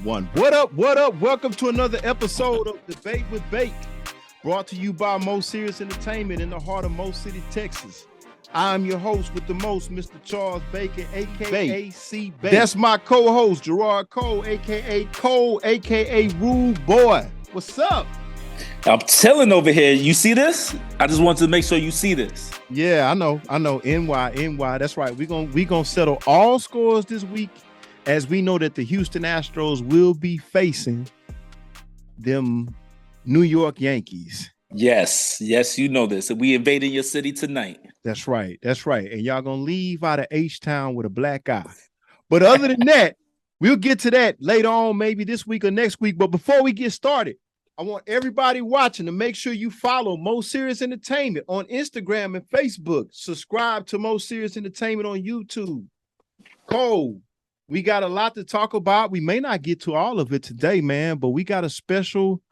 One. What up? What up? Welcome to another episode of Debate with Bake, brought to you by Most Serious Entertainment in the heart of Most City, Texas. I'm your host with the most, Mr. Charles Bacon, aka C. Bake. That's my co-host, Gerard Cole, aka Rude Boy. What's up? I'm telling over here. You see this? I just want to make sure you see this. Yeah, I know. NY. That's right. We gonna settle all scores this week, as we know that the Houston Astros will be facing them New York Yankees. Yes, you know this. We invading your city tonight. That's right. And y'all gonna leave out of H-Town with a black eye. But other than that, we'll get to that later on, maybe this week or next week. But before we get started, I want everybody watching to make sure you follow Most Serious Entertainment on Instagram and Facebook. Subscribe to Most Serious Entertainment on YouTube. Cole, we got a lot to talk about. We may not get to all of it today, man, but we got a special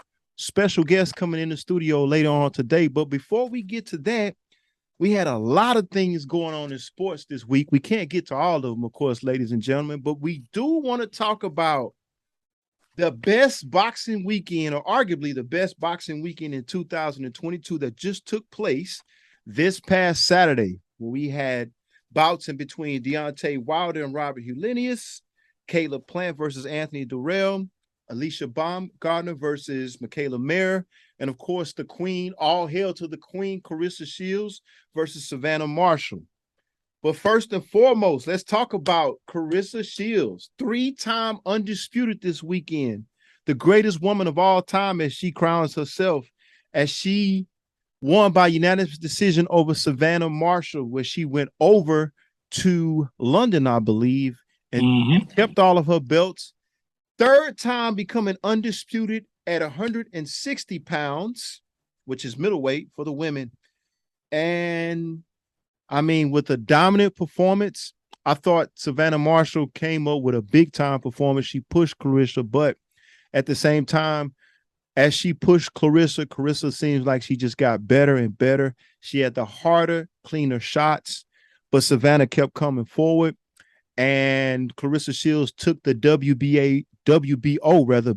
guest coming in the studio later on today. But before we get to that, we had a lot of things going on in sports this week. We can't get to all of them, of course, ladies and gentlemen, but we do want to talk about the best boxing weekend, or arguably the best boxing weekend in 2022 that just took place this past Saturday, where we had bouts in between Deontay Wilder and Robert Helenius, Caleb Plant versus Anthony Durrell, Alicia Baumgardner versus Michaela Mayer, and of course the queen, all hail to the queen, Clarissa Shields versus Savannah Marshall. But first and foremost, let's talk about Clarissa Shields, 3-time undisputed this weekend, the greatest woman of all time, as she crowns herself, as she won by unanimous decision over Savannah Marshall, where she went over to London, I believe, and kept all of her belts. 3rd time becoming undisputed at 160 pounds, which is middleweight for the women. And I mean, with a dominant performance, I thought Savannah Marshall came up with a big-time performance. She pushed Clarissa, but at the same time, as she pushed Clarissa seems like she just got better and better. She had the harder, cleaner shots, but Savannah kept coming forward, and Clarissa Shields took the WBO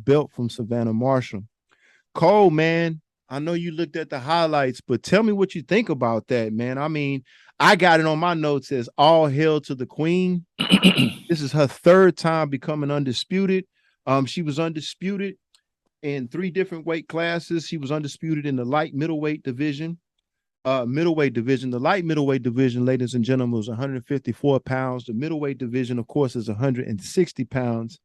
belt from Savannah Marshall. Cole, man, I know you looked at the highlights, but tell me what you think about that, man. I mean, I got it on my notes as all hail to the queen. This is her 3rd time becoming undisputed. She was undisputed in 3 different weight classes. She was undisputed in the light middleweight division. The light middleweight division, ladies and gentlemen, was 154 pounds. The middleweight division, of course, is 160 pounds.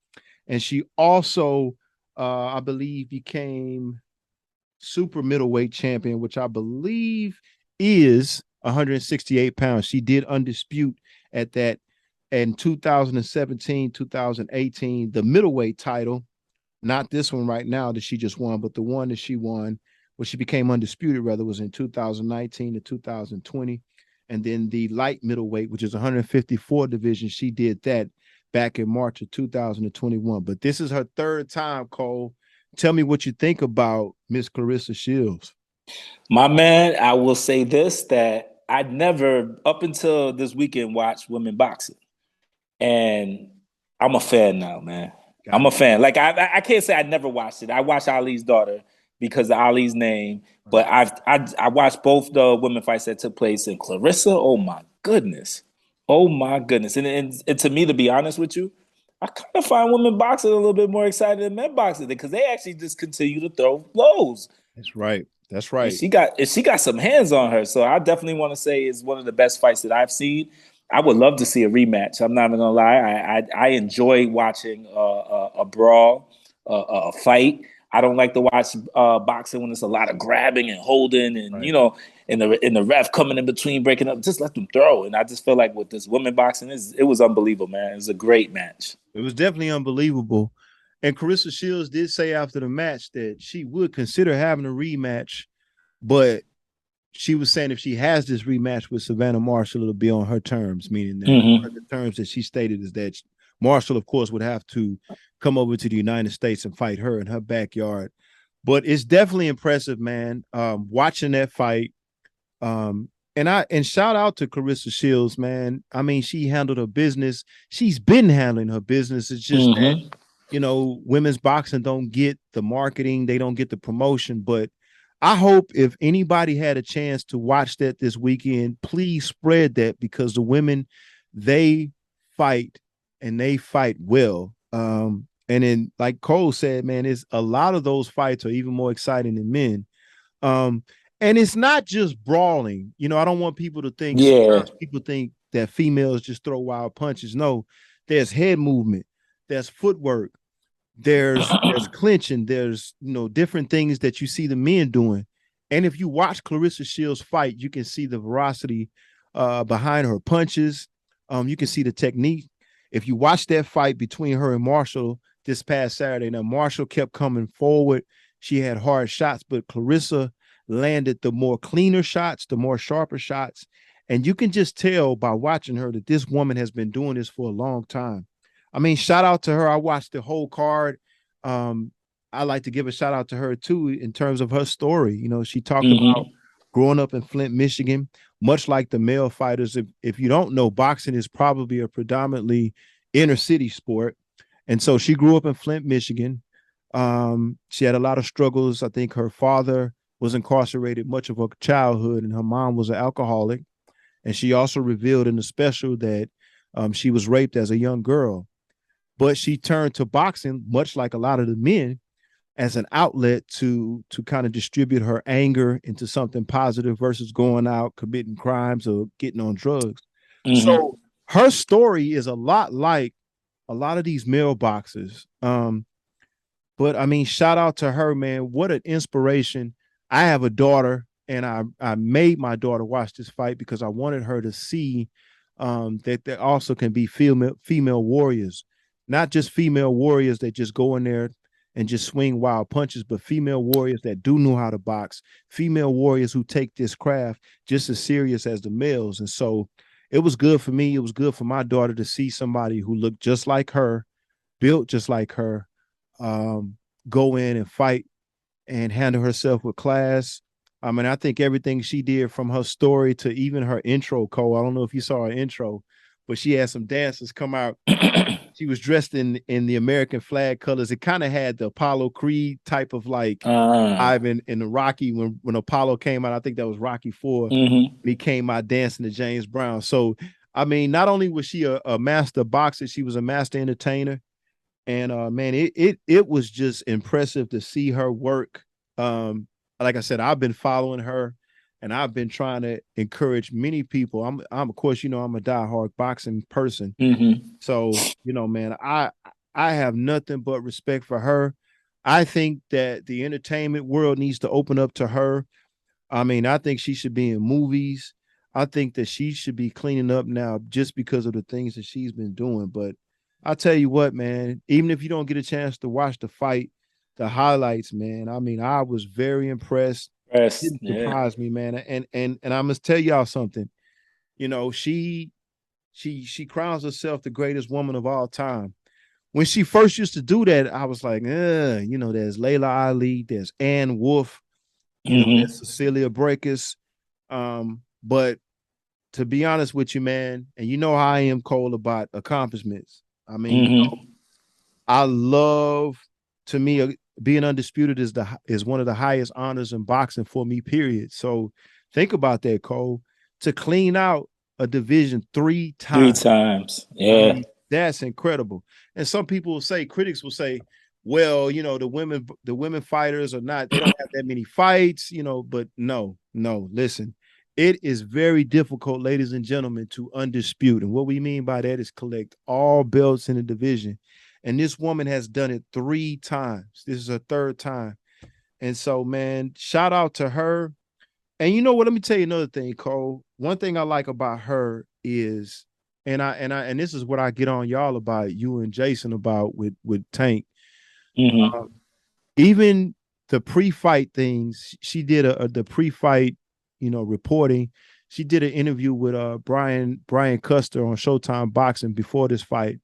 And she also, I believe, became super middleweight champion, which I believe is 168 pounds. She did undispute at that in 2017, 2018, the middleweight title, not this one right now that she just won, but the one that she won, where she became undisputed, rather, was in 2019 to 2020. And then the light middleweight, which is 154 division, she did that back in March of 2021. But this is her 3rd time, Cole. Tell me what you think about Miss Clarissa Shields. My man, I will say this, that I'd never, up until this weekend, watched women boxing. And I'm a fan now, man. I'm a fan. Like, I can't say I never watched it. I watched Ali's daughter because of Ali's name. But I watched both the women fights that took place. And Clarissa, oh my goodness. And to me, to be honest with you, I kind of find women boxing a little bit more exciting than men boxing, because they actually just continue to throw blows. That's right. And she got some hands on her. So I definitely want to say it's one of the best fights that I've seen. I would love to see a rematch. I'm not even gonna lie. I enjoy watching a brawl, a fight. I don't like to watch boxing when there's a lot of grabbing and holding, and right, you know, and the ref coming in between, breaking up. Just let them throw. And I just feel like with this women boxing, it was unbelievable, man. It was a great match. It was definitely unbelievable. And Clarissa Shields did say after the match that she would consider having a rematch, but she was saying if she has this rematch with Savannah Marshall, it'll be on her terms, meaning that the terms that she stated is that Marshall, of course, would have to come over to the United States and fight her in her backyard. But it's definitely impressive, man. Watching that fight. And shout out to Clarissa Shields, man. I mean, she handled her business. She's been handling her business. It's just that women's boxing don't get the marketing, they don't get the promotion, but I hope if anybody had a chance to watch that this weekend, please spread that because the women, they fight and they fight well. And then, like Cole said, man, it's a lot of those fights are even more exciting than men. Um, and it's not just brawling. I don't want people to think Yeah. sometimes people think that females just throw wild punches. No, there's head movement, there's footwork, there's clinching, there's different things that you see the men doing. And if you watch Clarissa Shields fight, you can see the veracity behind her punches. You can see the technique. If you watch that fight between her and Marshall this past Saturday, now Marshall kept coming forward. She had hard shots, but Clarissa landed the more cleaner shots, the more sharper shots. And you can just tell by watching her that this woman has been doing this for a long time. I mean, shout out to her. I watched the whole card. I like to give a shout out to her too in terms of her story. She talked about growing up in Flint, Michigan, much like the male fighters. If you don't know, boxing is probably a predominantly inner city sport. And so she grew up in Flint, Michigan. She had a lot of struggles. I think her father was incarcerated much of her childhood, and her mom was an alcoholic. And she also revealed in the special that she was raped as a young girl. But she turned to boxing, much like a lot of the men, as an outlet to kind of distribute her anger into something positive versus going out committing crimes or getting on drugs. So her story is a lot like a lot of these male boxers. But I mean, shout out to her, man. What an inspiration. I have a daughter, and I made my daughter watch this fight because I wanted her to see that there also can be female warriors, not just female warriors that just go in there and just swing wild punches, but female warriors that do know how to box, female warriors who take this craft just as serious as the males. And so it was good for me. It was good for my daughter to see somebody who looked just like her, built just like her, go in and fight and handle herself with class. I mean, I think everything she did from her story to even her intro, Cole. I don't know if you saw her intro, but she had some dancers come out. She was dressed in the American flag colors. It kind of had the Apollo Creed type of like Ivan in the Rocky when Apollo came out. I think that was Rocky 4. He came out dancing to James Brown. So I mean, not only was she a master boxer, she was a master entertainer. And man, it was just impressive to see her work. Like I said, I've been following her, and I've been trying to encourage many people. I'm of course, I'm a diehard boxing person. So, man, I have nothing but respect for her. I think that the entertainment world needs to open up to her. I mean, I think she should be in movies. I think that she should be cleaning up now just because of the things that she's been doing. But I'll tell you what, man, even if you don't get a chance to watch the fight, the highlights, man, I mean, I was very impressed. It didn't surprise me, man. And I must tell y'all something. She crowns herself the greatest woman of all time. When she first used to do that, I was like, there's Layla Ali, there's Ann Wolf, there's Cecilia Breakers. But to be honest with you, man, and you know how I am, Cole, about accomplishments. I mean, I love, to me, being undisputed is one of the highest honors in boxing for me, period. So think about that, Cole. To clean out a division 3 times. 3 times. Yeah. I mean, that's incredible. And some people will say, critics will say, well, the women fighters are not, they don't have that many fights, but no, listen. It is very difficult, ladies and gentlemen, to undispute. And what we mean by that is collect all belts in the division. And this woman has done it 3 times. This is her 3rd time. And so, man, shout out to her. And you know what? Let me tell you another thing, Cole. One thing I like about her is, and this is what I get on y'all about, you and Jason about with Tank. Even the pre-fight things, she did the pre-fight, reporting. She did an interview with Brian Custer on Showtime Boxing before this fight.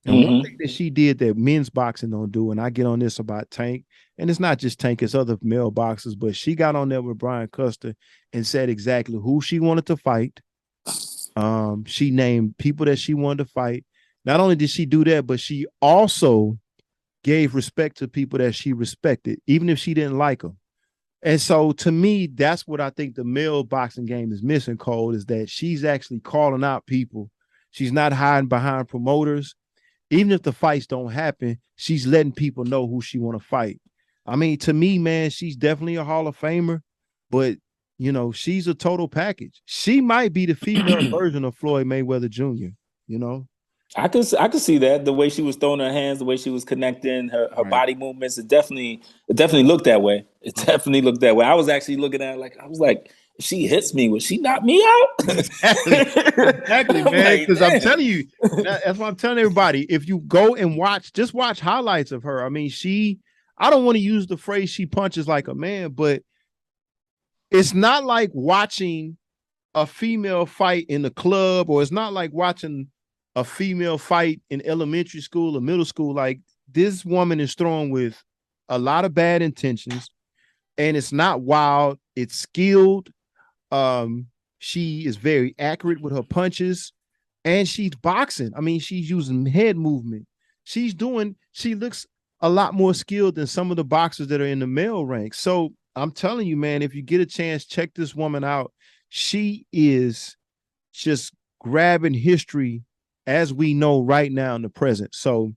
And one thing that she did that men's boxing don't do, and I get on this about Tank, and it's not just Tank, it's other male boxers, but she got on there with Brian Custer and said exactly who she wanted to fight. She named people that she wanted to fight. Not only did she do that, but she also gave respect to people that she respected, even if she didn't like them. And so to me, that's what I think the male boxing game is missing, Cole, is that she's actually calling out people. She's not hiding behind promoters. Even if the fights don't happen, she's letting people know who she want to fight. I mean, to me, man, she's definitely a Hall of Famer, but she's a total package. She might be the female version of Floyd Mayweather Jr., you know? I could see that the way she was throwing her hands, the way she was connecting her Right. body movements. It definitely looked that way. It definitely looked that way. I was actually looking at it like I was like, if she hits me, would she knock me out? Exactly. Exactly, I'm man. like, Because I'm damn. telling you, that's what I'm telling everybody. If you go and just watch highlights of her. I mean, I don't want to use the phrase she punches like a man, but it's not like watching a female fight in the club, or it's not like watching a female fight in elementary school or middle school. Like, this woman is throwing with a lot of bad intentions, and it's not wild. It's skilled. Um, she is very accurate with her punches, and she's boxing. I mean, she's using head movement. She looks a lot more skilled than some of the boxers that are in the male ranks. So I'm telling you, man, if you get a chance, check this woman out. She is just grabbing history as we know right now in the present. So,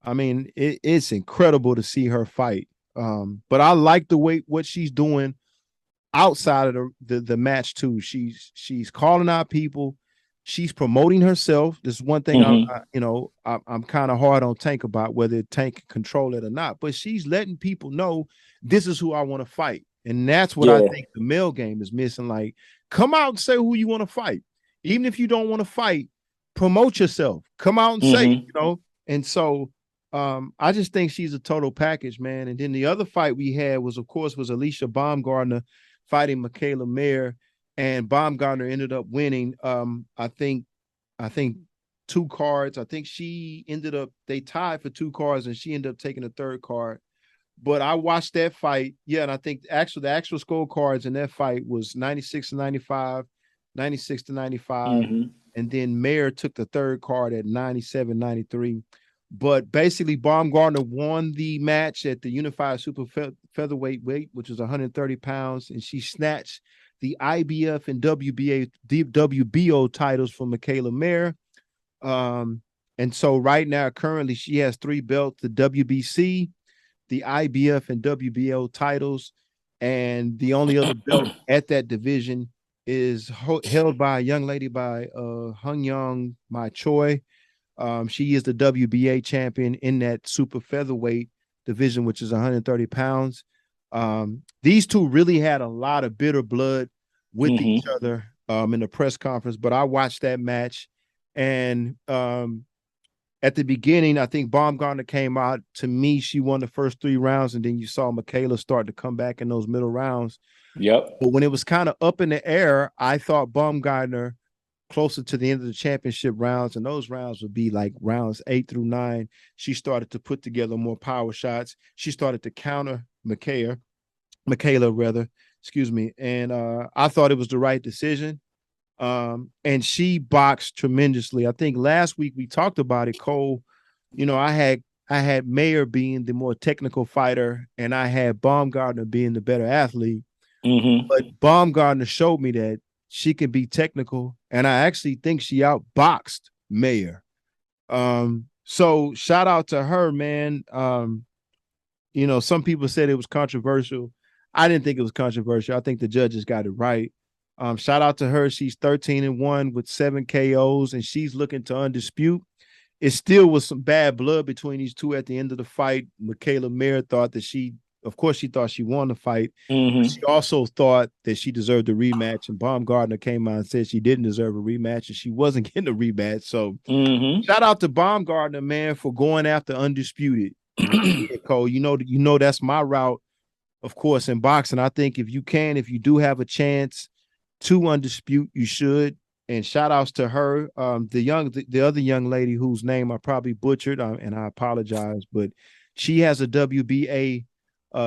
I mean, it's incredible to see her fight. But I like the way what she's doing outside of the match too. She's calling out people. She's promoting herself. This is one thing Mm-hmm. I'm kind of hard on Tank about, whether Tank can control it or not. But she's letting people know this is who I want to fight, and that's what I Yeah. think the male game is missing. Like, come out and say who you want to fight, even if you don't want to fight. Promote yourself. Come out and say, Mm-hmm. And so, I just think she's a total package, man. And then the other fight we had was, of course, Alicia Baumgardner fighting Michaela Mayer, and Baumgartner ended up winning. I think two cards. I think they tied for two cards, and she ended up taking a third card. But I watched that fight, yeah, and I think the actual scorecards in that fight was 96 to 95, 96 to 95, Mm-hmm. and then Mayer took the third card at 97-93. But basically, Baumgartner won the match at the unified super featherweight weight, which was 130 pounds, and she snatched the IBF and WBO titles from Michaela Mayer. And so right now, currently, she has 3 belts: the WBC, the IBF, and WBO titles, and the only other belt at that division is held by a young lady by Hung Young Mai Choi. She is the WBA champion in that super featherweight division, which is 130 pounds. These two really had a lot of bitter blood with each Mm-hmm. other in the press conference, but I watched that match, and at the beginning, I think Baumgartner came out. To me, she won the first 3 rounds, and then you saw Michaela start to come back in those middle rounds. Yep. But when it was kind of up in the air, I thought Baumgartner closer to the end of the championship rounds, and those rounds would be like rounds 8 through 9. She started to put together more power shots. She started to counter Michaela rather, excuse me. And I thought it was the right decision. And she boxed tremendously. I think last week we talked about it, Cole. I had Mayer being the more technical fighter, and I had Baumgartner being the better athlete. But Mm-hmm. Baumgartner showed me that she can be technical, and I actually think she outboxed Mayer. So shout out to her, man. Some people said it was controversial. I didn't think it was controversial. I think the judges got it right. Shout out to her. She's 13-1 with 7 KOs, and she's looking to undispute. It still was some bad blood between these two at the end of the fight. Michaela Mayer thought that of course, she thought she won the fight. But she Mm-hmm. also thought that she deserved a rematch, and Baumgartner came out and said she didn't deserve a rematch, and she wasn't getting a rematch. So Mm-hmm. shout out to Baumgartner, man, for going after undisputed. And Cole, that's my route, of course, in boxing. I think if you do have a chance to undispute, you should. And shout outs to her. The other young lady whose name I probably butchered, and I apologize, but she has a WBA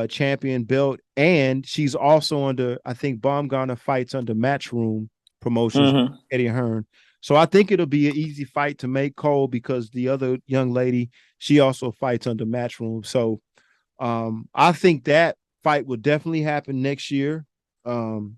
champion belt, and she's also under, I think Baumgartner fights under Matchroom Promotions, Mm-hmm. Eddie Hearn. So I think it'll be an easy fight to make, Cole, because the other young lady, she also fights under Matchroom. So I think that fight will definitely happen next year. Um,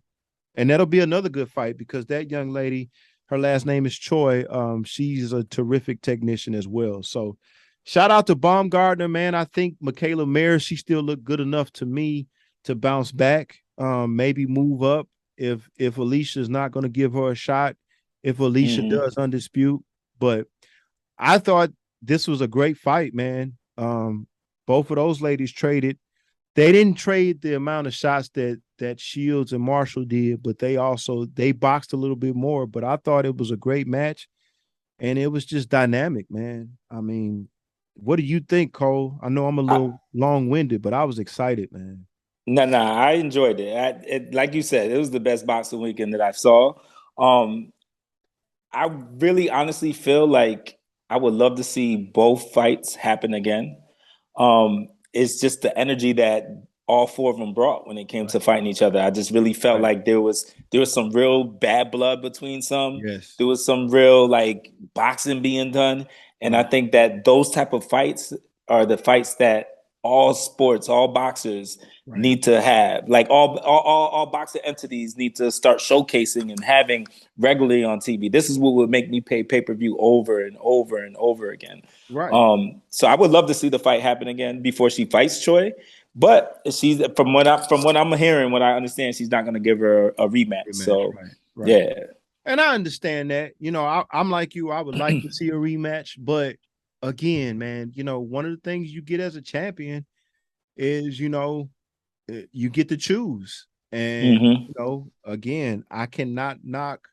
and that'll be another good fight because that young lady, her last name is Choi. She's a terrific technician as well. So shout out to Baumgartner, man. I think Michaela Mayer, she still looked good enough to me to bounce back, maybe move up if Alicia's not going to give her a shot, if Alicia does undispute. But I thought this was a great fight, man. Both of those ladies traded. They didn't trade the amount of shots that Shields and Marshall did, but they boxed a little bit more. But I thought it was a great match, and it was just dynamic, man. I mean, what do you think, Cole? I know I'm a little long-winded, but I was excited, man. No, I enjoyed it. Like you said, it was the best boxing weekend that I saw. Um, I really honestly feel like I would love to see both fights happen again. It's just the energy that all four of them brought when it came to Right, fighting each other. I just really felt right. like there was some real bad blood between some. Yes, There was some real like boxing being done, and I right, think that those type of fights are the fights that all sports, all boxers right, need to have. Like all boxing entities need to start showcasing and having regularly on TV. This is what would make me pay-per-view over and over and over again. right. So I would love to see the fight happen again before she fights Choi. But she's from what I'm hearing, what I understand, she's not going to give her a rematch. Rematch, So right, right. yeah. And I understand that. I'm like you. I would like to see a rematch, but again, man, one of the things you get as a champion is, you get to choose. And, hmm again, I cannot knock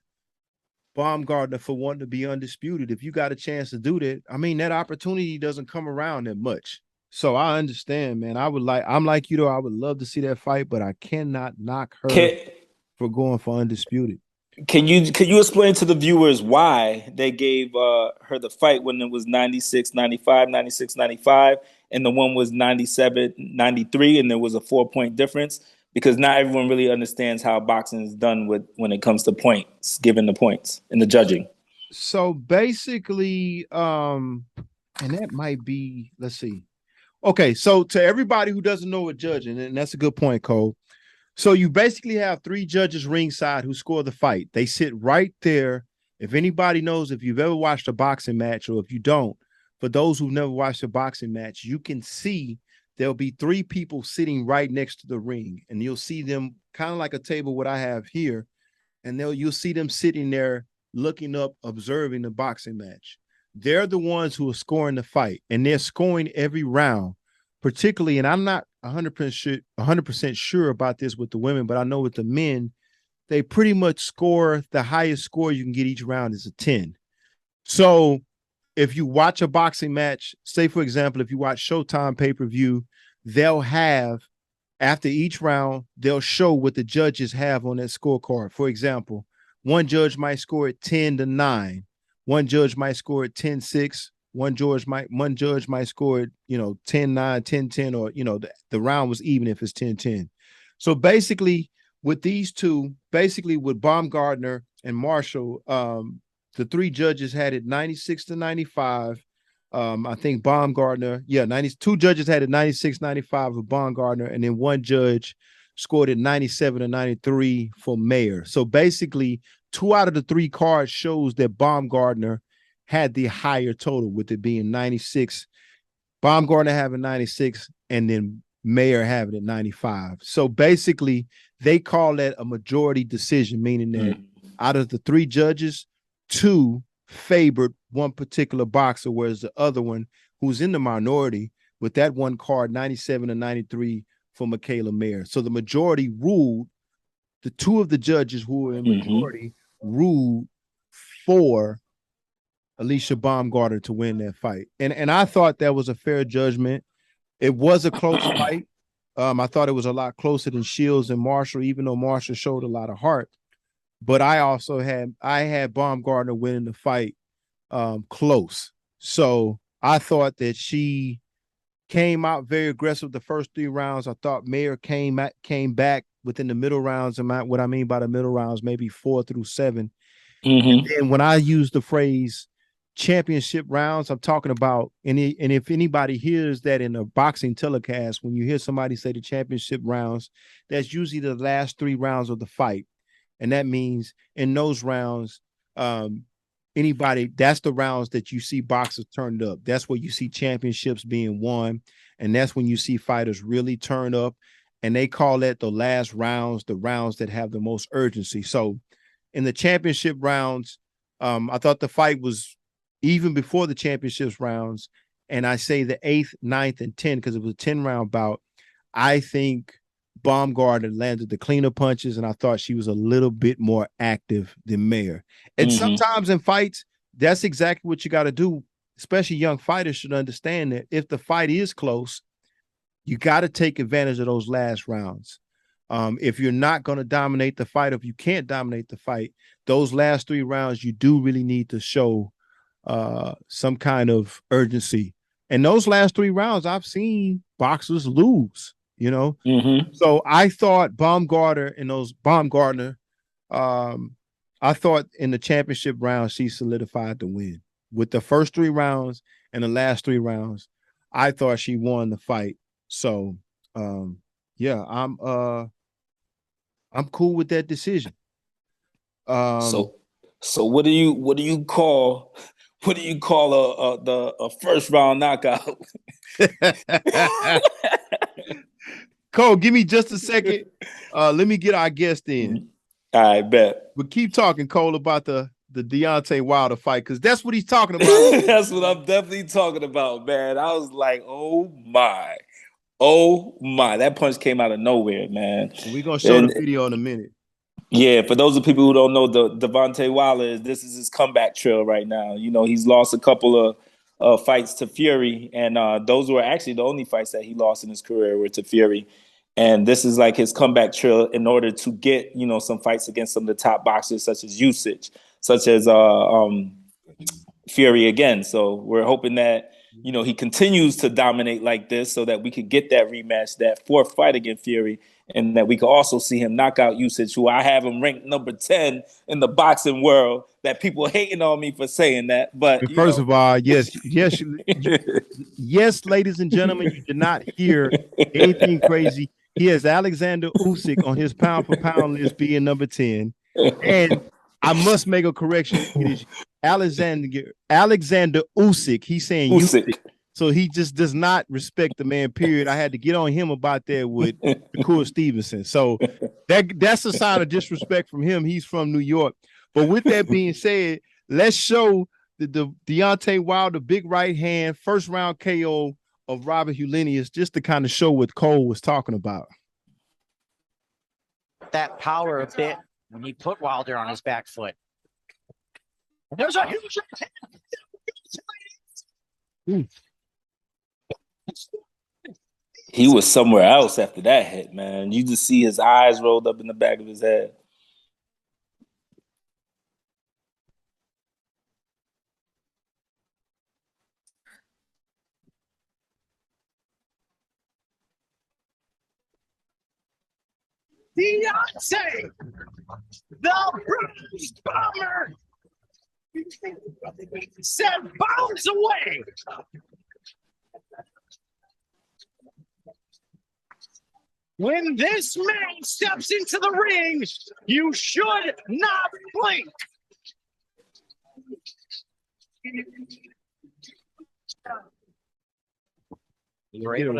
Baumgartner for wanting to be undisputed. If you got a chance to do that, I mean, that opportunity doesn't come around that much. So I understand, man. I'm like you though. I would love to see that fight, but I cannot knock her Can, for going for undisputed. can you explain to the viewers why they gave her the fight when it was 96-95, 96-95, and the one was 97-93, and there was a 4 point difference? Because not everyone really understands how boxing is done with when it comes to points, given the points and the judging. So basically, and that might be, let's see. Okay, so to everybody who doesn't know what judging, and that's a good point, Cole. So you basically have three judges ringside who score the fight. They sit right there. If anybody knows, if you've ever watched a boxing match, or if you don't, for those who've never watched a boxing match, you can see there'll be three people sitting right next to the ring, and you'll see them kind of like a table what I have here, and you'll see them sitting there looking up, observing the boxing match. They're the ones who are scoring the fight, and they're scoring every round, particularly. And I'm not 100% sure about this with the women, but I know with the men, they pretty much score the highest score you can get each round is a 10. So if you watch a boxing match, say for example, if you watch Showtime pay-per-view, they'll have after each round, they'll show what the judges have on that scorecard. For example, one judge might score it 10-9. One judge might score it 10-6. One judge might score it, 10-9, 10-10, or the round was even if it's 10-10. So basically, with these two, basically with Baumgartner and Marshall, the three judges had it 96-95. I think Baumgartner, 92 judges had it 96-95 with Baumgartner, and then one judge scored it 97-93 for Mayer. So basically, two out of the three cards shows that Baumgartner had the higher total, with it being 96. Baumgartner having 96, and then Mayer having it 95. So basically, they call that a majority decision, meaning that out of the three judges, two favored one particular boxer, whereas the other one, who's in the minority, with that one card, 97-93 for Michaela Mayer. So the majority ruled, the two of the judges who were in hmm majority ruled for Alicia Baumgartner to win that fight. And I thought that was a fair judgment. It was a close fight. I thought it was a lot closer than Shields and Marshall, even though Marshall showed a lot of heart. But I had Baumgartner winning the fight close. So I thought that she came out very aggressive the first three rounds. I thought Mayer came back within the middle rounds. And what I mean by the middle rounds, maybe 4 through 7. And when I use the phrase championship rounds, I'm talking about and if anybody hears that in a boxing telecast, when you hear somebody say the championship rounds, that's usually the last 3 rounds of the fight. And that means in those rounds, anybody, that's the rounds that you see boxers turned up. That's where you see championships being won. And that's when you see fighters really turn up. And they call that the last rounds, the rounds that have the most urgency. So in the championship rounds, I thought the fight was even before the championships rounds. And I say the 8th, 9th, and 10th because it was a 10-round bout. I think Baumgartner landed the cleaner punches, and I thought she was a little bit more active than Mayer. And sometimes in fights, that's exactly what you got to do. Especially young fighters should understand that if the fight is close, you got to take advantage of those last rounds. If you're not going to dominate the fight, if you can't dominate the fight, those last 3 rounds, you do really need to show some kind of urgency. And those last 3 rounds, I've seen boxers lose, you know. So I thought Baumgartner, I thought in the championship round, she solidified the win. With the first 3 rounds and the last 3 rounds, I thought she won the fight. So yeah, I'm cool with that decision. So what do you call a first round knockout? Cole, give me just a second. Let me get our guest in. I bet. But keep talking, Cole, about the Deontay Wilder fight, because that's what he's talking about. That's what I'm definitely talking about, man. I was like, oh my, that punch came out of nowhere, man. We're gonna show the video in a minute. Yeah, for those of people who don't know, Devontae Wilder, this is his comeback trail right now. You know, he's lost a couple of fights to Fury, and those were actually the only fights that he lost in his career were to Fury. And this is like his comeback trail in order to get, you know, some fights against some of the top boxers, such as Usyk, such as Fury again. So we're hoping that, you know, he continues to dominate like this so that we could get that rematch, that 4th fight against Fury, and that we could also see him knock out Usyk, who I have him ranked number 10 in the boxing world. That people hating on me for saying that. But first of all, yes, ladies and gentlemen, you did not hear anything crazy. He has Alexander Usyk on his pound for pound list being number 10. And I must make a correction. It is Alexander Usyk. He's saying Usyk. So he just does not respect the man, period. I had to get on him about that with Shakur Stevenson. So that's a sign of disrespect from him. He's from New York. But with that being said, let's show the Deontay Wilder big right hand, first round KO of Robert Hulinius, just to kind of show what Cole was talking about. That power a bit when he put Wilder on his back foot. There's a huge. He was somewhere else after that hit, man. You just see his eyes rolled up in the back of his head. Deontay, the bruised bomber, sent bombs away. When this man steps into the ring, you should not blink.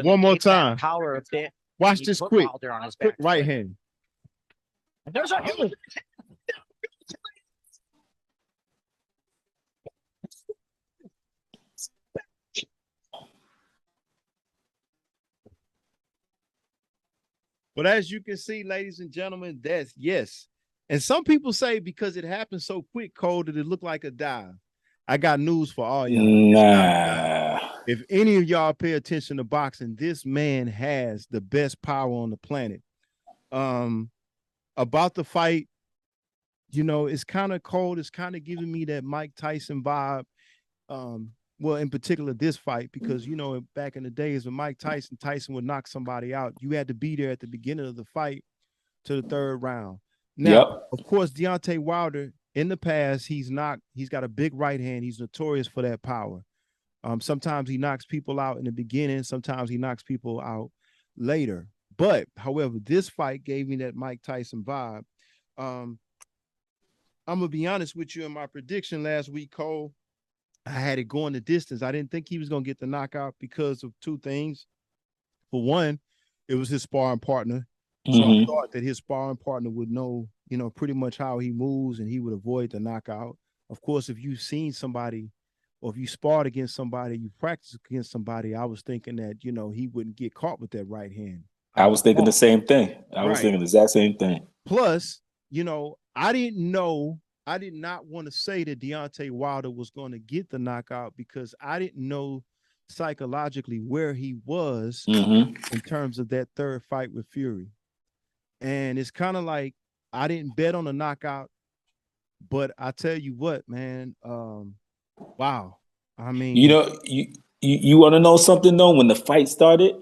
One more time. Power a bit. Watch this quick right hand. There's a huge. But as you can see, ladies and gentlemen, that's yes. And some people say because it happened so quick, Cole, that it looked like a dive. I got news for all y'all. Nah. If any of y'all pay attention to boxing, this man has the best power on the planet. About the fight, you know, it's kind of cold. It's kind of giving me that Mike Tyson vibe. Well, in particular, this fight, because, you know, back in the days when Tyson would knock somebody out, you had to be there at the beginning of the fight to the 3rd round. Now, of course, Deontay Wilder, in the past, he's got a big right hand. He's notorious for that power. Sometimes he knocks people out in the beginning. Sometimes he knocks people out later. But however, this fight gave me that Mike Tyson vibe. Um, I'm gonna be honest with you. In my prediction last week, Cole, I had it going the distance. I didn't think he was gonna get the knockout because of two things. For one, it was his sparring partner. So I thought that his sparring partner would know, pretty much how he moves and he would avoid the knockout. Of course, if you've seen somebody or if you sparred against somebody, you practice against somebody, I was thinking that, he wouldn't get caught with that right hand. I was thinking the same thing. I was Right. thinking the exact same thing. Plus, I did not want to say that Deontay Wilder was going to get the knockout because I didn't know psychologically where he was in terms of that third fight with Fury. And it's kind of like I didn't bet on a knockout, but I tell you what, man, wow. I mean, You want to know something though? When the fight started,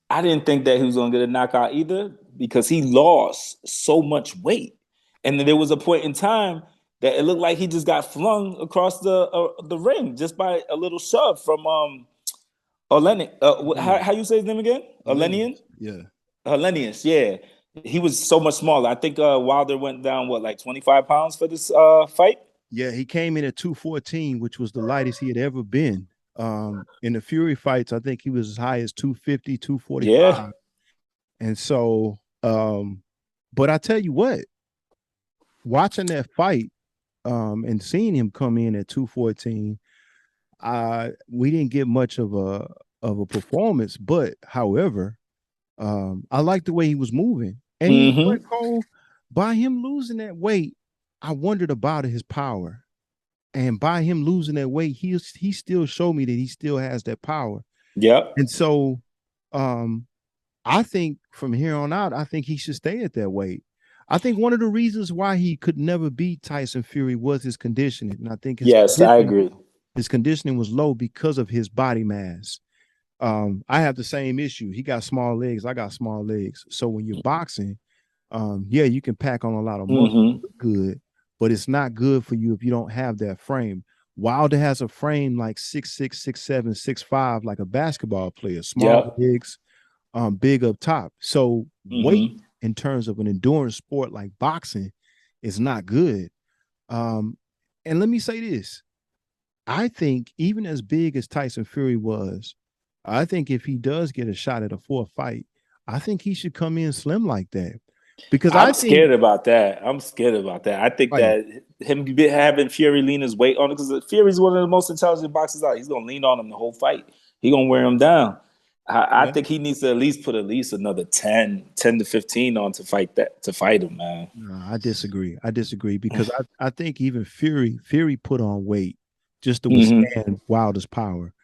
I didn't think that he was going to get a knockout either because he lost so much weight, and then there was a point in time that it looked like he just got flung across the ring just by a little shove from Olenek. How you say his name again? Olenian? Yeah. Hellenius, yeah. He was so much smaller. I think Wilder went down, like 25 pounds for this fight? Yeah, he came in at 214, which was the lightest he had ever been. In the Fury fights, I think he was as high as 250, 245. Yeah. And so, but I tell you what, watching that fight and seeing him come in at 214, we didn't get much of a performance, but however, I liked the way he was moving. And you know what, Cole? By him losing that weight, I wondered about his power. And by him losing that weight, he still showed me that he still has that power. Yep. And so I think from here on out, I think he should stay at that weight. I think one of the reasons why he could never beat Tyson Fury was his conditioning. And I think I agree. His conditioning was low because of his body mass. I have the same issue. He got small legs. I got small legs. So when you're boxing, yeah, you can pack on a lot of muscle, good, but it's not good for you if you don't have that frame. Wilder has a frame like 6'6", 6'7", 6'5", like a basketball player, small legs, big up top. So weight in terms of an endurance sport like boxing is not good. And let me say this. I think even as big as Tyson Fury was, I think if he does get a shot at a fourth fight, I think he should come in slim like that. Because I'm scared about that. I think that him having Fury lean his weight on it, because Fury's one of the most intelligent boxers out. He's gonna lean on him the whole fight. He's gonna wear him down. I think he needs to at least put another 10 to 15 on to fight him, man. No, I disagree because I think even Fury put on weight just to withstand Wilder's power.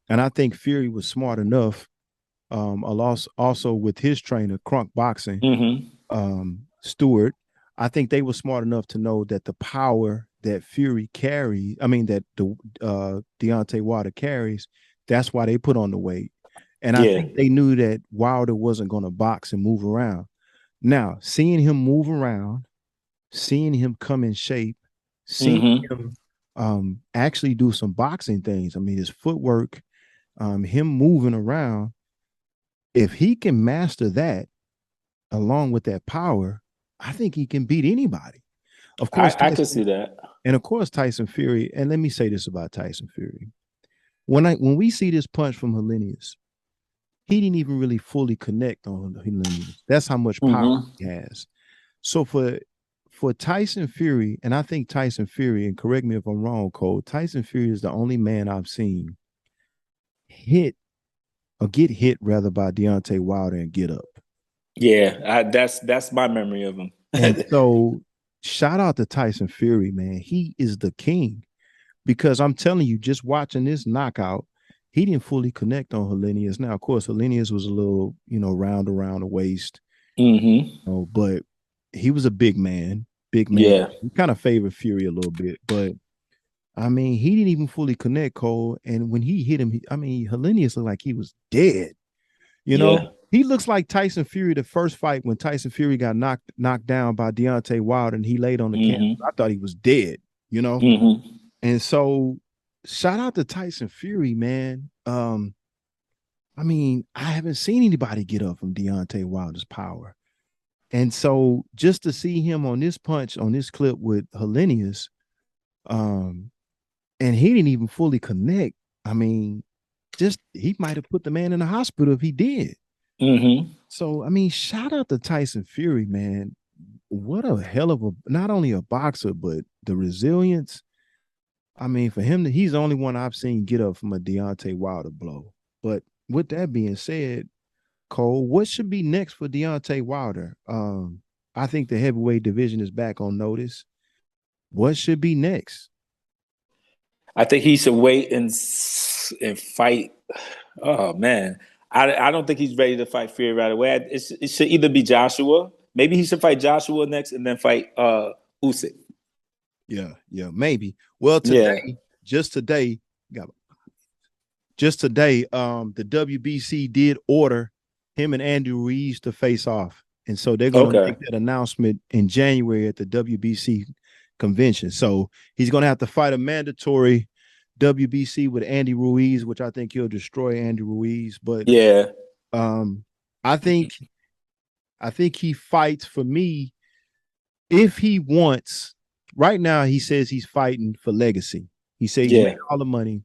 And I think Fury was smart enough, also with his trainer, Crunk Boxing, Stewart. I think they were smart enough to know that the power that Fury carries, that Deontay Wilder carries, that's why they put on the weight. And I think they knew that Wilder wasn't going to box and move around. Now, seeing him move around, seeing him come in shape, seeing him actually do some boxing things. His footwork, him moving around, if he can master that along with that power, I think he can beat anybody. Of course, I can see that. And of course, Tyson Fury, and let me say this about Tyson Fury. When we see this punch from Hellenius, he didn't even really fully connect on Hellenius. That's how much power he has. So for Tyson Fury, and I think Tyson Fury, and correct me if I'm wrong, Cole, Tyson Fury is the only man I've seen get hit rather by Deontay Wilder and get up. Yeah, that's my memory of him. And so shout out to Tyson Fury, man. He is the king. Because I'm telling you, just watching this knockout, he didn't fully connect on Hellenius. Now, of course, Hellenius was a little, round around the waist. But he was a big man. Yeah. He kind of favored Fury a little bit. But, he didn't even fully connect, Cole. And when he hit him, Hellenius looked like he was dead. You know? He looks like Tyson Fury the first fight when Tyson Fury got knocked down by Deontay Wilder and he laid on the canvas. I thought he was dead, you know? And so shout out to Tyson Fury, man. I mean, I haven't seen anybody get up from Deontay Wilder's power. And so just to see him on this punch, on this clip with Helenius, and he didn't even fully connect. I mean, just he might have put the man in the hospital if he did. So, I mean, shout out to Tyson Fury, man. What a hell of a, not only a boxer, but the resilience. I mean, for him, he's the only one I've seen get up from a Deontay Wilder blow. But with that being said, Cole, what should be next for Deontay Wilder? I think the heavyweight division is back on notice. What should be next? I think he should wait and fight. Oh man, I don't think he's ready to fight Fury right away. It should either be Joshua. Maybe he should fight Joshua next and then fight Usyk. Yeah, maybe. Well, today, just today, the WBC did order him and Andy Ruiz to face off. And so they're going to make that announcement in January at the WBC convention. So he's going to have to fight a mandatory WBC with Andy Ruiz, which I think he'll destroy Andy Ruiz. But I think he fights, for me, if he wants. Right now, he says he's fighting for legacy. He says he made all the money.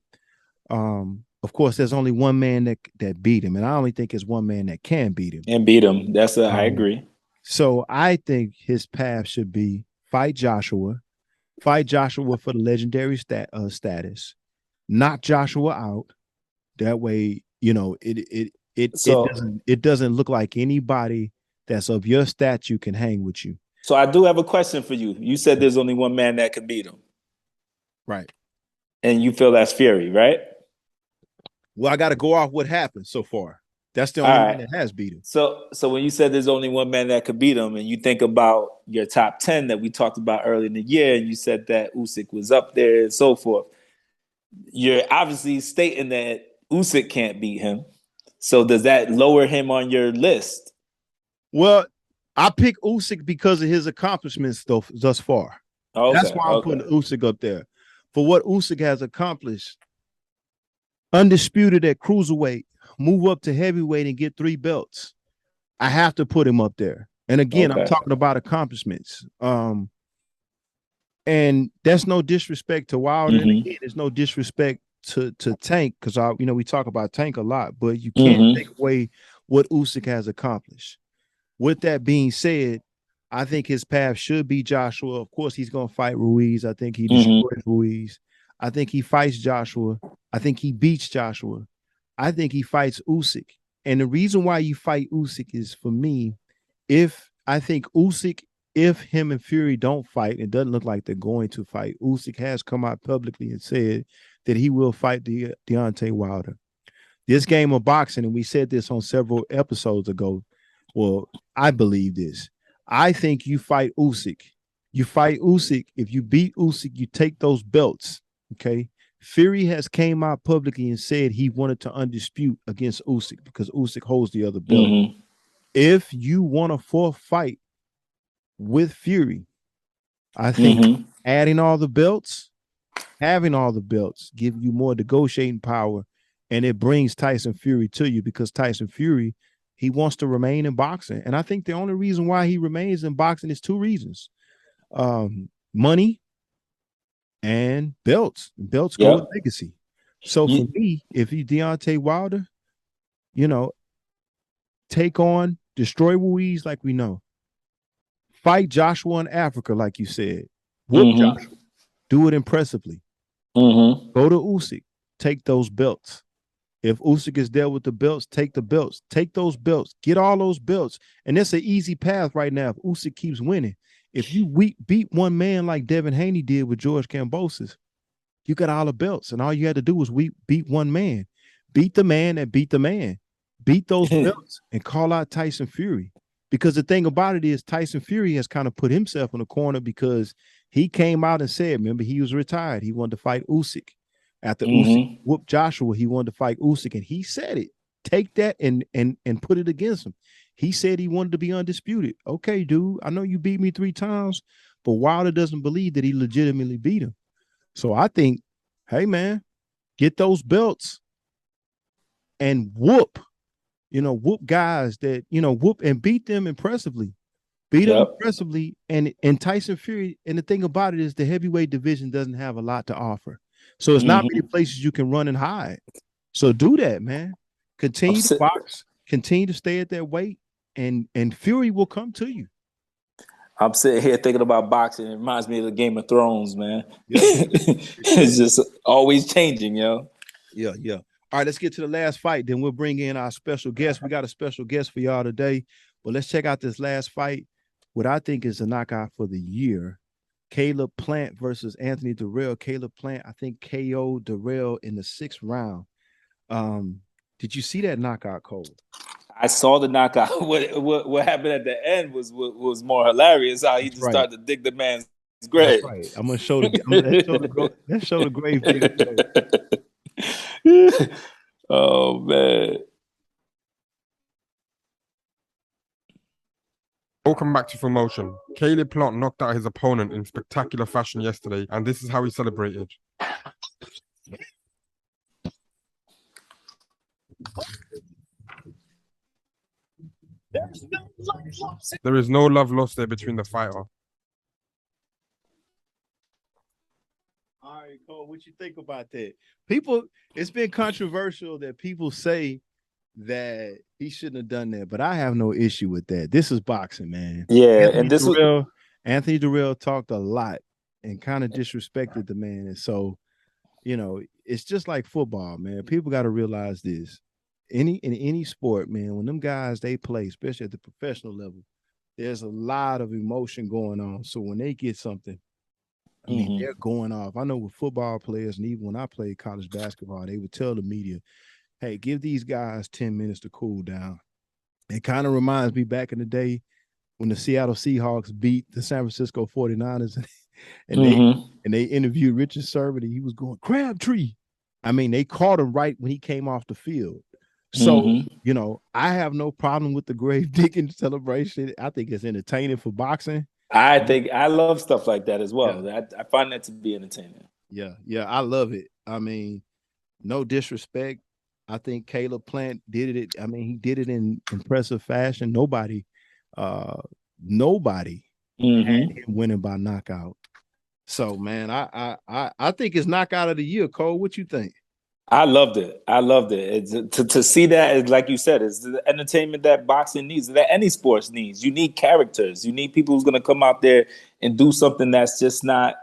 Of course, there's only one man that beat him, and I only think it's one man that can beat him. I agree. So I think his path should be fight Joshua for the legendary status, knock Joshua out. That way, you know, it doesn't look like anybody that's of your stature can hang with you. So I do have a question for you. You said there's only one man that can beat him. Right. And you feel that's Fury, right? Well, I got to go off what happened so far. That's the only man that has beat him. So when you said there's only one man that could beat him, and you think about your top 10 that we talked about early in the year, and you said that Usyk was up there and so forth, you're obviously stating that Usyk can't beat him. So does that lower him on your list? Well, I pick Usyk because of his accomplishments thus far. That's why I'm putting Usyk up there. For what Usyk has accomplished, undisputed at cruiserweight, move up to heavyweight and get 3 belts. I have to put him up there. And again, I'm talking about accomplishments. And that's no disrespect to Wilder. And again, there's no disrespect to Tank, because we talk about Tank a lot, but you can't take away what Usyk has accomplished. With that being said, I think his path should be Joshua. Of course, he's going to fight Ruiz. I think he destroys Ruiz. I think he fights Joshua. I think he beats Joshua. I think he fights Usyk. And the reason why you fight Usyk is, for me, if him and Fury don't fight, it doesn't look like they're going to fight. Usyk has come out publicly and said that he will fight Deontay Wilder. This game of boxing, and we said this on several episodes ago, well, I believe this. I think you fight Usyk. You fight Usyk. If you beat Usyk, you take those belts. Okay. Fury has came out publicly and said he wanted to undispute against Usyk because Usyk holds the other belt. If you want a 4th fight with Fury, I think adding all the belts, having all the belts, give you more negotiating power, and it brings Tyson Fury to you, because Tyson Fury, he wants to remain in boxing. And I think the only reason why he remains in boxing is 2 reasons. Money and belts. Belts go with legacy. So for me, if he's Deontay Wilder, destroy Ruiz like we know. Fight Joshua in Africa, like you said. Whoop Joshua. Do it impressively. Go to Usyk. Take those belts. If Usyk is there with the belts, take the belts. Take those belts. Get all those belts. And that's an easy path right now if Usyk keeps winning. If you beat one man like Devin Haney did with George Kambosos, you got all the belts. And all you had to do was beat one man. Beat the man that beat the man. Beat those belts and call out Tyson Fury. Because the thing about it is Tyson Fury has kind of put himself in a corner because he came out and said, remember, he was retired. He wanted to fight Usyk. After Usyk whooped Joshua, he wanted to fight Usyk, and he said it. take that and put it against him. He said he wanted to be undisputed. Okay, dude, I know you beat me 3 times, but Wilder doesn't believe that he legitimately beat him. So I think, hey, man, get those belts and whoop guys that, whoop and beat them impressively. Beat them impressively. And Tyson Fury, and the thing about it is the heavyweight division doesn't have a lot to offer. So it's not many places you can run and hide. So do that, man. Continue to box, continue to stay at that weight, and Fury will come to you. I'm sitting here thinking about boxing. It reminds me of the Game of Thrones, man. Yeah. It's just always changing, yo. Yeah. All right, let's get to the last fight. Then we'll bring in our special guest. We got a special guest for y'all today. But let's check out this last fight. What I think is a knockout for the year. Caleb Plant versus Anthony Dirrell. Caleb Plant, I think, KO'd Dirrell in the 6th round. Did you see that knockout, Cole? I saw the knockout. What happened at the end was more hilarious. How he just started to dig the man's grave. That's right. I'm gonna show the let's show the grave digger. Oh man. Welcome back to Full Motion. Caleb Plant knocked out his opponent in spectacular fashion yesterday, and this is how he celebrated. There is no love lost there between the fighter. All right, Cole, what you think about that? It's been controversial that people say that he shouldn't have done that, but I have no issue with that. This is boxing, man. Yeah, Anthony Dirrell talked a lot and kind of disrespected the man, and so it's just like football, man. People got to realize this. In any sport, man, when them guys they play, especially at the professional level, there's a lot of emotion going on. So when they get something, I mean, they're going off. I know with football players, and even when I played college basketball, they would tell the media, hey, give these guys 10 minutes to cool down. It kind of reminds me back in the day when the Seattle Seahawks beat the San Francisco 49ers and they interviewed Richard Sherman, and he was going, Crabtree. I mean, they caught him right when he came off the field. So, I have no problem with the grave digging celebration. I think it's entertaining for boxing. I think I love stuff like that as well. Yeah. I find that to be entertaining. Yeah, I love it. I mean, no disrespect. I think Caleb Plant did it. I mean, he did it in impressive fashion. Nobody had him winning by knockout. So, man, I think it's knockout of the year. Cole, what you think? I loved it. It's, to see that, is like you said, is the entertainment that boxing needs, that any sports needs. You need characters. You need people who's going to come out there and do something that's just not,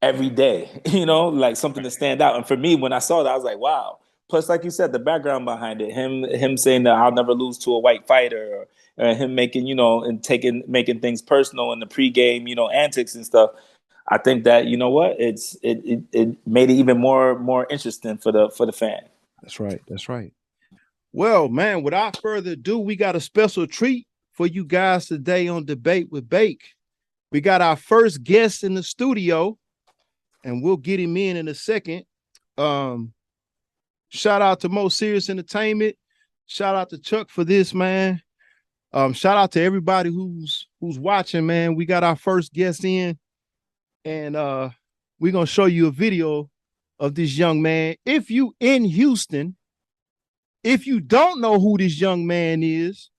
every day, like something to stand out. And for me, when I saw that, I was like, wow. Plus, like you said, the background behind it, him saying that I'll never lose to a white fighter, or him making, and making things personal in the pregame, antics and stuff. I think that it made it even more interesting for the fan. That's right. Well, man, without further ado, we got a special treat for you guys today on Debate with Bake. We got our first guest in the studio, and we'll get him in a second. Shout out to Mo Serious Entertainment. Shout out to Chuck for this, man. Shout out to everybody who's watching, man. We got our first guest in. And we're going to show you a video of this young man. If you in Houston, if you don't know who this young man is,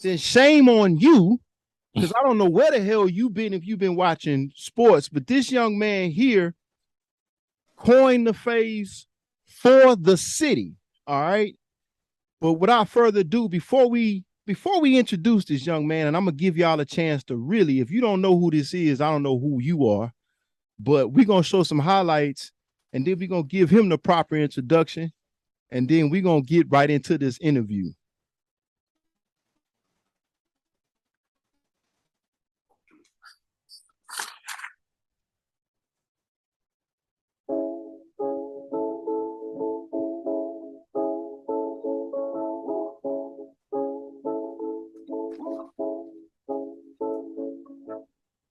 then shame on you, because I don't know where the hell you've been if you've been watching sports. But this young man here coined the phrase for the city. All right. But without further ado, before we introduce this young man, and I'm going to give y'all a chance to really, if you don't know who this is, I don't know who you are, but we're going to show some highlights, and then we're going to give him the proper introduction, and then we're going to get right into this interview.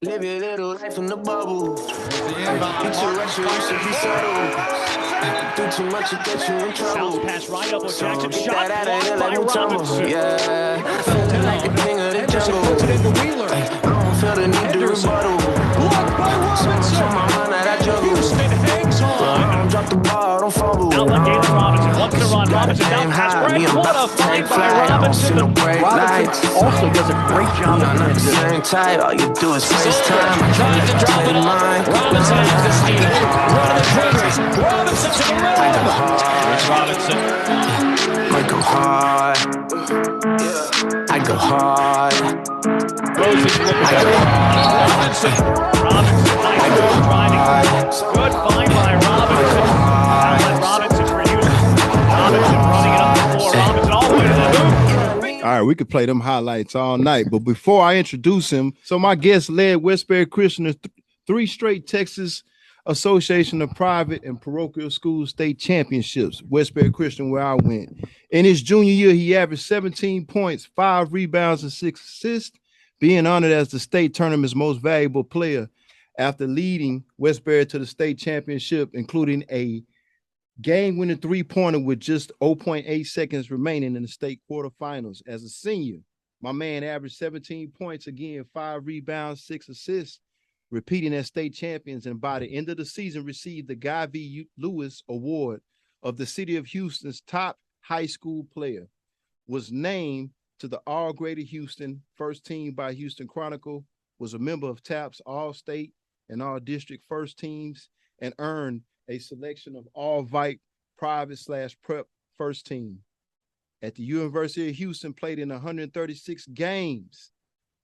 Live your little life in the bubble. Situation should be settled. Do too much, it gets you in trouble. Bounce pass right up with So Jackson. get Shot that out of here blocked like by we tumble. Robinson. Yeah, feeling like the king of the jungle. Puts it into Wheeler. I don't feel the need to rebuttal. Blocked by So much Robinson. on my mind that I juggle. Houston hangs on. Drop the ball, don't fumble. Outlet Galen Robinson wants to run. Robinson down pass. Greg, what a find by Robinson. Robinson also does a great job not the same type. All you do is FaceTime. Tries to drop it up. Robinson has to steal it. One of the triggers. Robinson to the rim. Here's Robinson. I go hard. I go hard. Rosie's looking I go hard. Robinson. Robinson nice move driving. Good find by Robinson. Outlet Robinson for Houston. Robinson running it up the floor. Robinson all the way to the hoop. All right, we could play them highlights all night. But before I introduce him, so my guest led Westbury Christian to 3 straight Texas Association of Private and Parochial Schools state championships. Westbury Christian, where I went. In his junior year, he averaged 17 points, 5 rebounds, and 6 assists, being honored as the state tournament's most valuable player after leading Westbury to the state championship, including a game-winning 3-pointer with just 0.8 seconds remaining in the state quarterfinals. As a senior, my man averaged 17 points again, 5 rebounds, 6 assists, repeating as state champions, and by the end of the season received the Guy V. Lewis Award of the City of Houston's top high school player. Was named to the All Greater Houston first team by Houston Chronicle, was a member of TAP's All-State and All-District first teams, and earned a selection of all-Vite private/prep first team. At the University of Houston, played in 136 games,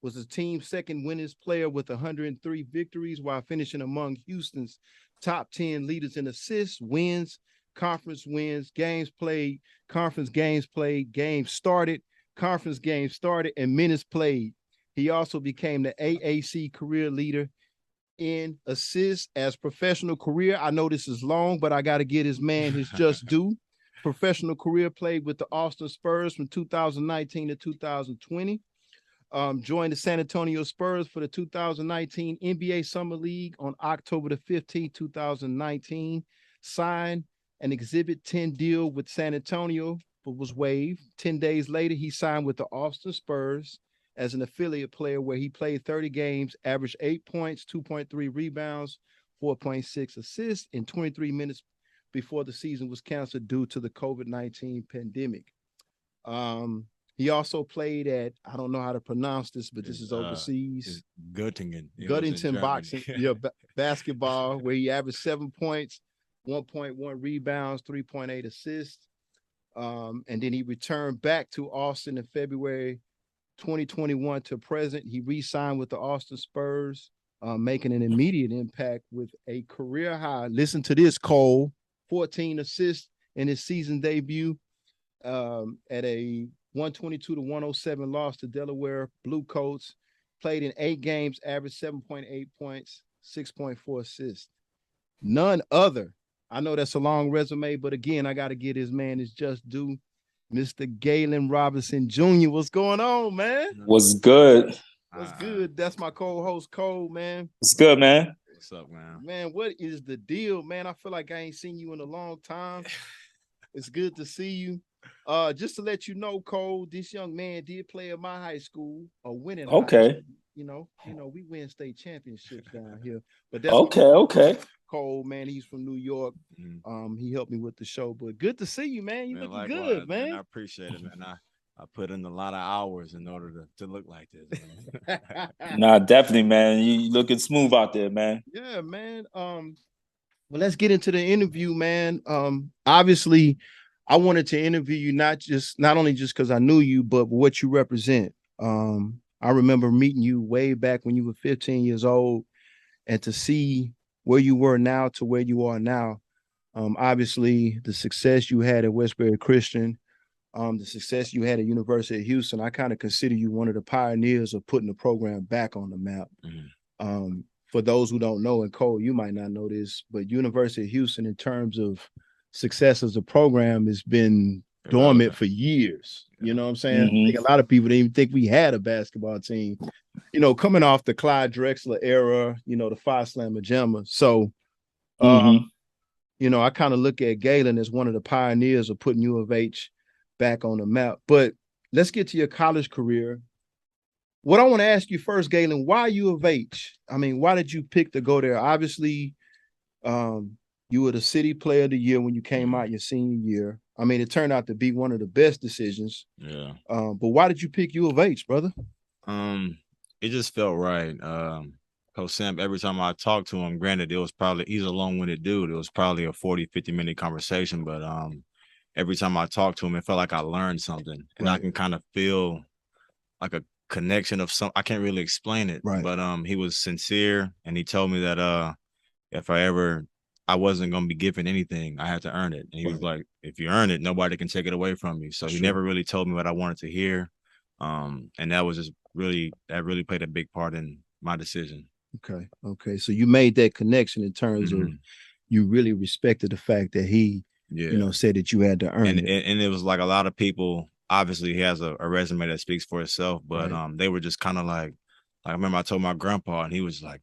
was the team's second winningest player with 103 victories, while finishing among Houston's top 10 leaders in assists, wins, conference wins, games played, conference games played, games started, conference games started, and minutes played. He also became the AAC career leader in assists as professional career. I know this is long, but I got to get his man his just due. Professional career, played with the Austin Spurs from 2019 to 2020. Joined the San Antonio Spurs for the 2019 NBA Summer League on October the 15th, 2019. Signed an Exhibit 10 deal with San Antonio, but was waived. 10 days later, he signed with the Austin Spurs as an affiliate player, where he played 30 games, averaged 8 points, 2.3 rebounds, 4.6 assists in 23 minutes before the season was canceled due to the COVID-19 pandemic. He also played at, I don't know how to pronounce this, but this is overseas. Göttingen. Göttingen boxing, basketball, where he averaged 7 points, 1.1 rebounds, 3.8 assists. And then he returned back to Austin in February 2021 to present. He re-signed with the Austin Spurs, making an immediate impact with a career high. Listen to this, Cole, 14 assists in his season debut at a 122-107 loss to Delaware Bluecoats. Played in 8 games, averaged 7.8 points, 6.4 assists. None other. I know that's a long resume, but again, I got to get his man his just due. Mr. Galen Robinson Jr. What's going on, man? What's good? What's good? That's my co-host, Cole, man. What's good, man? What's up, man? Man, what is the deal, man? I feel like I ain't seen you in a long time. It's good to see you. Just to let you know, Cole, this young man did play at my high school, a winning. Okay. You know, we win state championships down here. But that's okay. Cole, man, he's from New York. He helped me with the show. But good to see you, man. You looking good, man. I appreciate it, man. I put in a lot of hours in order to look like this. Nah, definitely, man. You looking smooth out there, man. Yeah, man. Well, let's get into the interview, man. Obviously, I wanted to interview you not only just because I knew you, but what you represent. I remember meeting you way back when you were 15 years old, and to see where you were now to where you are now. Obviously, the success you had at Westbury Christian, the success you had at University of Houston, I kind of consider you one of the pioneers of putting the program back on the map. For those who don't know, and Cole, you might not know this, but University of Houston, in terms of success as a program, has been dormant for years. You know what I'm saying? I think a lot of people didn't even think we had a basketball team, you know, coming off the Clyde Drexler era, you know, the Phi Slamma Jamma. So I kind of look at Galen as one of the pioneers of putting U of H back on the map. But let's get to your college career. What I want to ask you first, Galen, why U of H? I mean, why did you pick to go there? Obviously, you were the city player of the year when you came out your senior year. I mean, it turned out to be one of the best decisions. Yeah. But why did you pick U of H, brother? It just felt right. Coach Sam, every time I talked to him, granted, he's a long-winded dude. It was probably a 40, 50-minute conversation, but every time I talked to him, it felt like I learned something. And I can kind of feel like a connection of I can't really explain it. Right. But he was sincere, and he told me that if I wasn't going to be given anything, I had to earn it. And he was like, if you earn it, nobody can take it away from you. So he never really told me what I wanted to hear. And that was just really played a big part in my decision. Okay. So you made that connection in terms of you really respected the fact that he, said that you had to earn it. And it was like a lot of people, obviously he has a resume that speaks for itself, but they were just kind of like I remember I told my grandpa and he was like,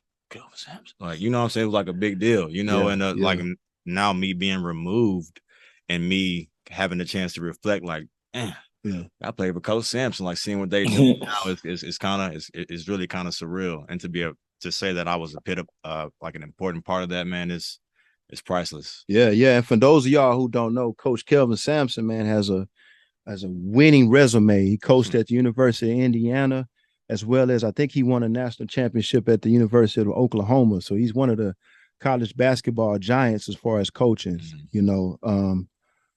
like, you know what I'm saying? It was like a big deal, and like now me being removed and me having the chance to reflect like, I played with Coach Sampson, like seeing what they do now it's really kind of surreal. And to say that I was a bit of like an important part of that, man, is priceless. Yeah. And for those of y'all who don't know, Coach Kelvin Sampson, man, has a winning resume. He coached at the University of Indiana, as well as I think he won a national championship at the University of Oklahoma. So he's one of the college basketball giants as far as coaching,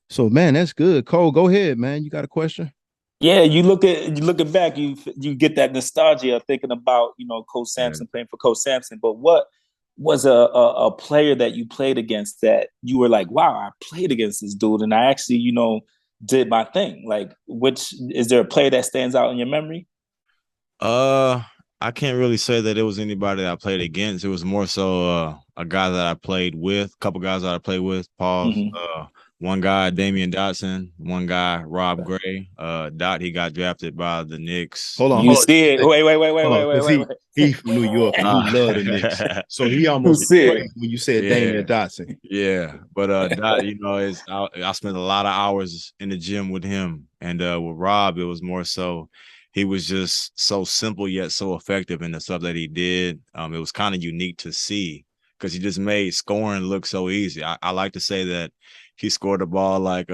So man, that's good. Cole, go ahead, man. You got a question? Yeah, you looking back, you get that nostalgia of thinking about, Coach Sampson playing for Coach Sampson. But what was a player that you played against that you were like, wow, I played against this dude and I actually, did my thing? Like, which is there a player that stands out in your memory? I can't really say that it was anybody that I played against. It was more so a guy that I played with, a couple guys that I played with. One guy, Damian Dotson. One guy, Rob Gray. Dot, he got drafted by the Knicks. Hold on. See it. Wait. He from New York and he loved the Knicks. So he almost when you said Damian Dotson. Yeah. But Dot, I spent a lot of hours in the gym with him. And with Rob, it was more so he was just so simple yet so effective in the stuff that he did. It was kind of unique to see because he just made scoring look so easy. I like to say that he scored the ball like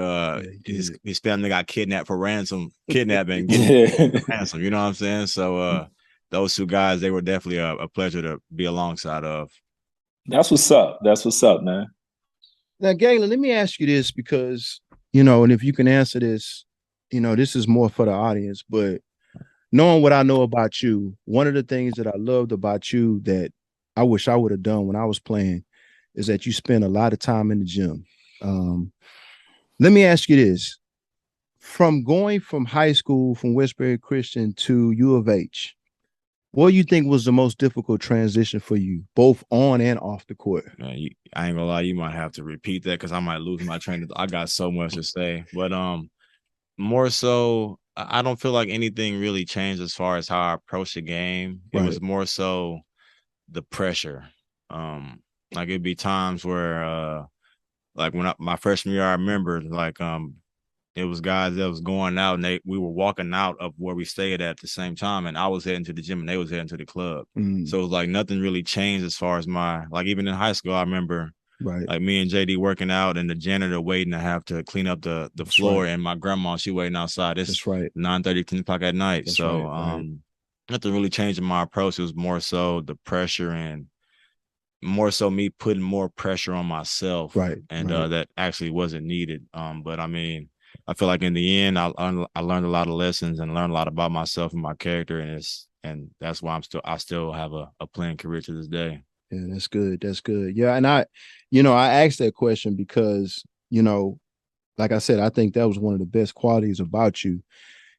his family got kidnapping, getting ransom. You know what I'm saying? So those two guys, they were definitely a pleasure to be alongside of. That's what's up. That's what's up, man. Now, Galen, let me ask you this because, and if you can answer this, this is more for the audience, but knowing what I know about you, one of the things that I loved about you that I wish I would have done when I was playing is that you spend a lot of time in the gym. Let me ask you this. From going from high school, from Westbury Christian to U of H, what do you think was the most difficult transition for you, both on and off the court? I ain't gonna lie, you might have to repeat that because I might lose my train of thought. I got so much to say. But more so, I don't feel like anything really changed as far as how I approach the game. It was more so the pressure. Like it'd be times where like when my freshman year, I remember like it was guys that was going out and we were walking out of where we stayed at the same time, and I was heading to the gym and they was heading to the club. So it was like nothing really changed as far as like even in high school, I remember like me and JD working out and the janitor waiting to have to clean up the floor, and my grandma, she waiting outside. It's 9:30, 10 o'clock at night. Nothing really changed in my approach. It was more so the pressure and more so me putting more pressure on myself, that actually wasn't needed. But I mean, I feel like in the end, I learned a lot of lessons and learned a lot about myself and my character, and that's why I still have a playing career to this day. Yeah, that's good. That's good. Yeah, and I asked that question because like I said, I think that was one of the best qualities about you,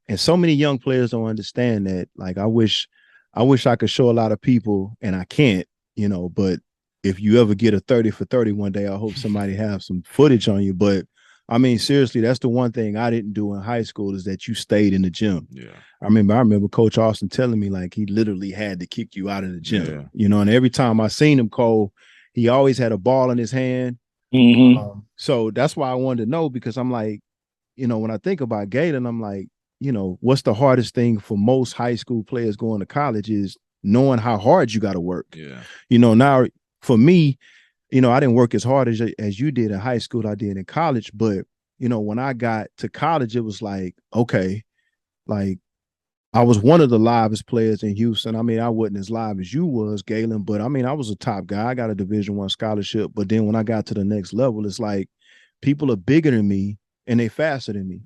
and so many young players don't understand that. Like I wish I could show a lot of people, and I can't. But if you ever get a 30 for 30 one day, I hope somebody have some footage on you. But I mean, seriously, that's the one thing I didn't do in high school is that you stayed in the gym. Yeah. I remember Coach Austin telling me like he literally had to kick you out of the gym. And every time I seen him, Cole, he always had a ball in his hand So that's why I wanted to know, because I'm like, when I think about Galen, I'm like, what's the hardest thing for most high school players going to college is knowing how hard you got to work. Yeah. Now for me, I didn't work as hard as you did in high school, I did in college. But, when I got to college, it was like, okay, like I was one of the livest players in Houston. I mean, I wasn't as live as you was, Galen, but I mean, I was a top guy. I got a Division I scholarship. But then when I got to the next level, it's like people are bigger than me and they faster than me.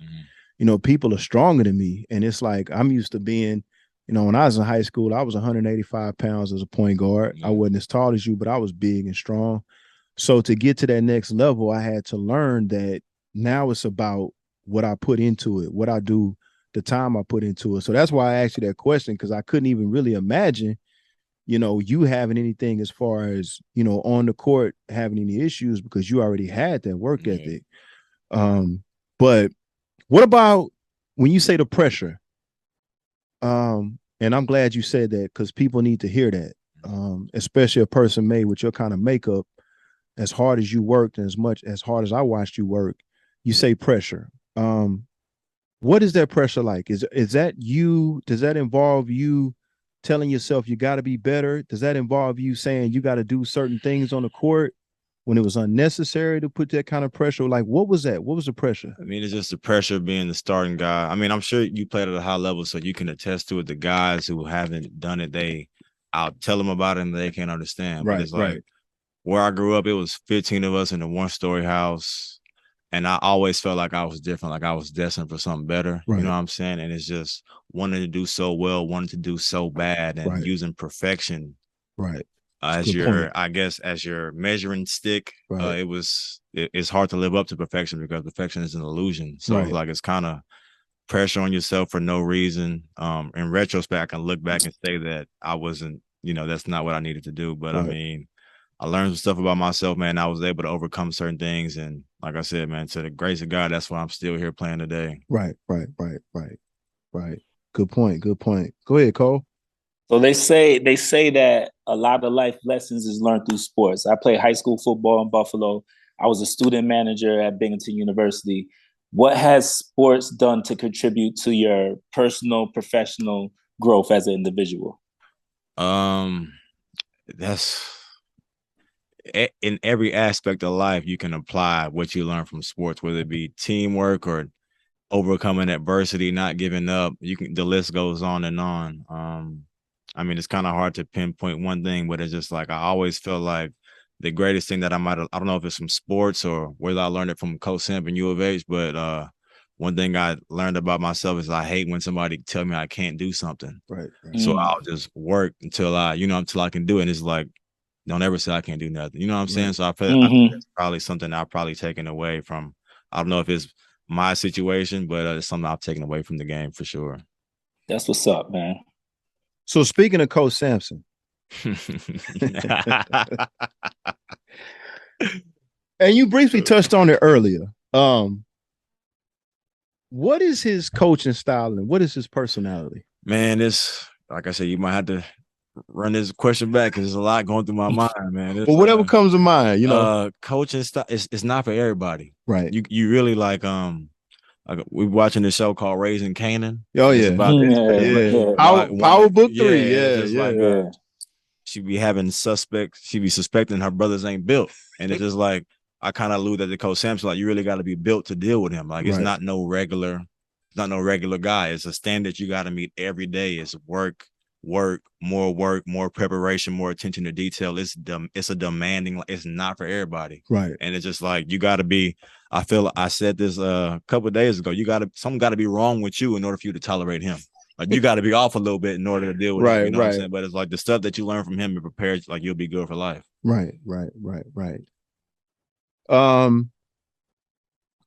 People are stronger than me. And it's like I'm used to being, when I was in high school, I was 185 pounds as a point guard. I wasn't as tall as you, but I was big and strong. So to get to that next level, I had to learn that now it's about what I put into it, what I do, the time I put into it. So that's why I asked you that question, because I couldn't even really imagine, you having anything as far as, on the court having any issues, because you already had that work ethic. But what about when you say the pressure? And I'm glad you said that, because people need to hear that, especially a person made with your kind of makeup, as hard as you worked and as hard as I watched you work. You say pressure. What is that pressure like? Is that you? Does that involve you telling yourself you got to be better? Does that involve you saying you got to do certain things on the court when it was unnecessary to put that kind of pressure? Like, what was that? What was the pressure? I mean, it's just the pressure of being the starting guy. I mean, I'm sure you played at a high level, so you can attest to it. The guys who haven't done it, I'll tell them about it and they can't understand. Right, but it's like where I grew up, it was 15 of us in a one-story house. And I always felt like I was different, like I was destined for something better. Right. You know what I'm saying? And it's just wanting to do so well, wanting to do so bad, and using perfection as your measuring stick. It's hard to live up to perfection, because perfection is an illusion. So it's like it's kind of pressure on yourself for no reason. In retrospect, I can look back and say that I wasn't, that's not what I needed to do. But I mean, I learned some stuff about myself, man. I was able to overcome certain things. And like I said, man, to the grace of God, that's why I'm still here playing today. Right. Good point. Go ahead, Cole. So they say that a lot of life lessons is learned through sports. I played high school football in Buffalo. I was a student manager at Binghamton University. What has sports done to contribute to your personal, professional growth as an individual? That's in every aspect of life. You can apply what you learn from sports, whether it be teamwork or overcoming adversity, not giving up. The list goes on and on. I mean, it's kind of hard to pinpoint one thing, but it's just like I always feel like the greatest thing that I don't know if it's from sports or whether I learned it from Coach Simp and U of H, but one thing I learned about myself is I hate when somebody tell me I can't do something. Right. So I'll just work until I can do it. And it's like, don't ever say I can't do nothing. You know what I'm saying? So I think that's probably something I've probably taken away from. I don't know if it's my situation, but it's something I've taken away from the game for sure. That's what's up, man. So speaking of Coach Sampson, and you briefly touched on it earlier. What is his coaching style and what is his personality? Man, it's like I said, you might have to run this question back because there's a lot going through my mind, man. Well, whatever comes to mind, coaching style it's not for everybody. Right. You really like we're watching this show called Raising Canaan. Oh yeah. Power Book 3. Yeah. She be having suspects, she be suspecting her brothers ain't built. And it's just like I kind of allude that to Coach Sampson, like you really got to be built to deal with him. Like it's not no regular guy. It's a standard you got to meet every day. It's work, more preparation, more attention to detail. It's a demanding, it's not for everybody. Right. And it's just like you got to be, I said this a couple of days ago, something got to be wrong with you in order for you to tolerate him. Like you got to be off a little bit in order to deal with him. You know what I'm saying? But it's like the stuff that you learn from him and prepared, like you'll be good for life. Right.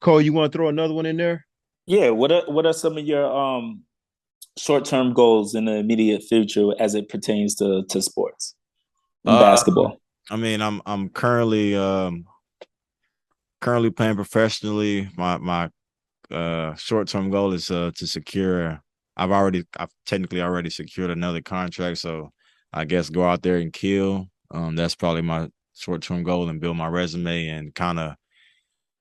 Cole, you want to throw another one in there? Yeah. What are some of your short-term goals in the immediate future as it pertains to sports and basketball? I mean, I'm currently playing professionally. My short-term goal is to secure. I've technically already secured another contract, so I guess go out there and kill. That's probably my short-term goal and build my resume and kind of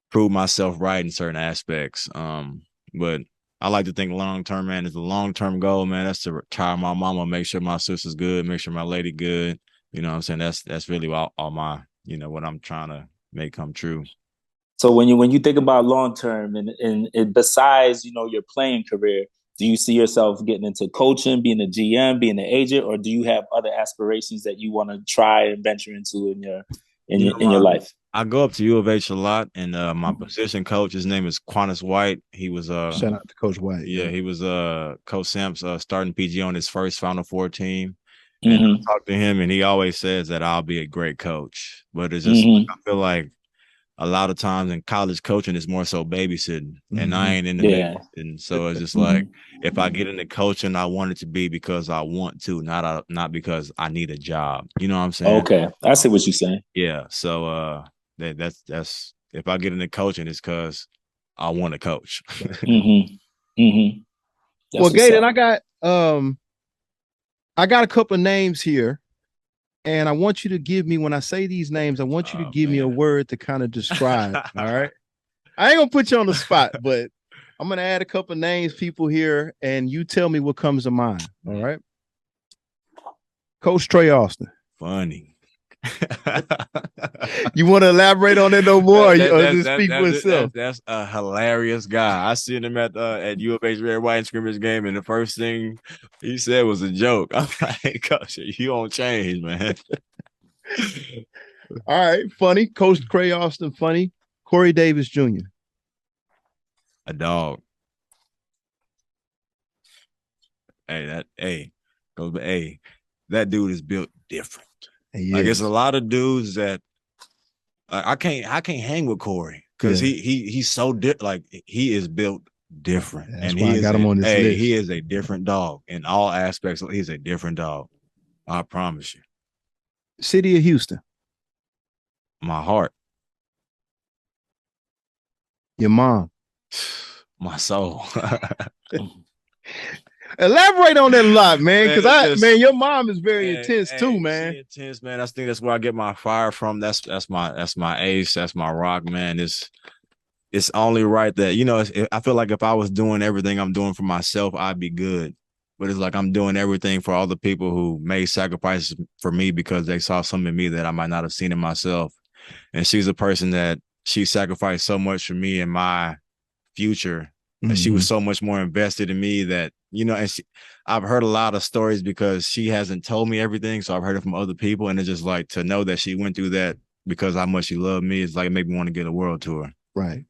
prove myself right in certain aspects. But I like to think long-term, man, is the long-term goal, man. That's to retire my mama, make sure my sister's good, make sure my lady good. You know what I'm saying? That's really all my, what I'm trying to make come true. So when you think about long term and besides, your playing career, do you see yourself getting into coaching, being a GM, being an agent, or do you have other aspirations that you want to try and venture into in your life? I go up to U of H a lot, and my position coach, his name is Quantus White. He was shout out to Coach White. Yeah, he was Coach Samp's starting PG on his first Final Four team. And I talked to him, and he always says that I'll be a great coach. But it's just I feel like a lot of times in college coaching is more so babysitting, and I ain't in the babysitting. So it's just like if I get into coaching, I want it to be because I want to, not because I need a job. You know what I'm saying? Okay, I see what you're saying. Yeah. So that's if I get into coaching, it's because I want to coach. Well, Galen, I got a couple of names here. And I want you to give me, when I say these names, I want you to give me a word to kind of describe. All right. I ain't gonna put you on the spot, but I'm gonna add a couple of names, people here, and you tell me what comes to mind. All right. Coach Trey Austin. Funny. You want to elaborate on it no more? Or just speak for itself? That's a hilarious guy. I seen him at U of H Red White scrimmage game, and the first thing he said was a joke. I'm like, Coach, you don't change, man. All right, funny. Coach Trey Austin, funny. Corey Davis Jr. A dog. That dude is built different. Like it's a lot of dudes that I can't hang with Corey because he's so like he is built different. That's why I got him on this list. He is a different dog in all aspects. He's a different dog. I promise you. City of Houston. My heart. Your mom. My soul. Elaborate on that a lot, man. Because your mom is very intense too, man. Intense, man. I think that's where I get my fire from. That's my ace. That's my rock, man. It's only right that I feel like if I was doing everything I'm doing for myself, I'd be good. But it's like I'm doing everything for all the people who made sacrifices for me because they saw something in me that I might not have seen in myself. And she's a person that she sacrificed so much for me and my future. And she was so much more invested in me that, and I've heard a lot of stories because she hasn't told me everything. So I've heard it from other people. And it's just like to know that she went through that because how much she loved me is like, it made me want to get a world tour. Right.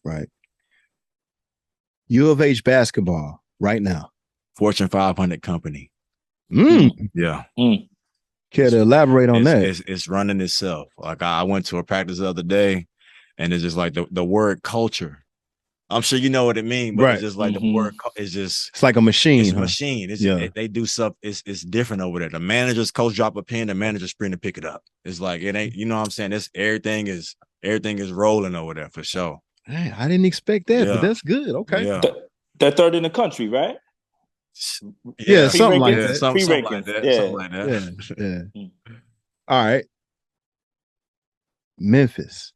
U of H basketball right now. Fortune 500 company. Yeah. Care to elaborate on that? It's running itself. Like I went to a practice the other day and it's just like the word culture. I'm sure you know what it means, but it's just like the word is just. It's like a machine. It's a machine. They do stuff. It's different over there. The manager's coach drop a pin, the manager sprint to pick it up. It's like it ain't. You know what I'm saying? Everything is rolling over there for sure. Hey, I didn't expect that, but that's good. Okay. Yeah. They're third in the country, right? Yeah, something like that. Something like that. Yeah. All right. Memphis.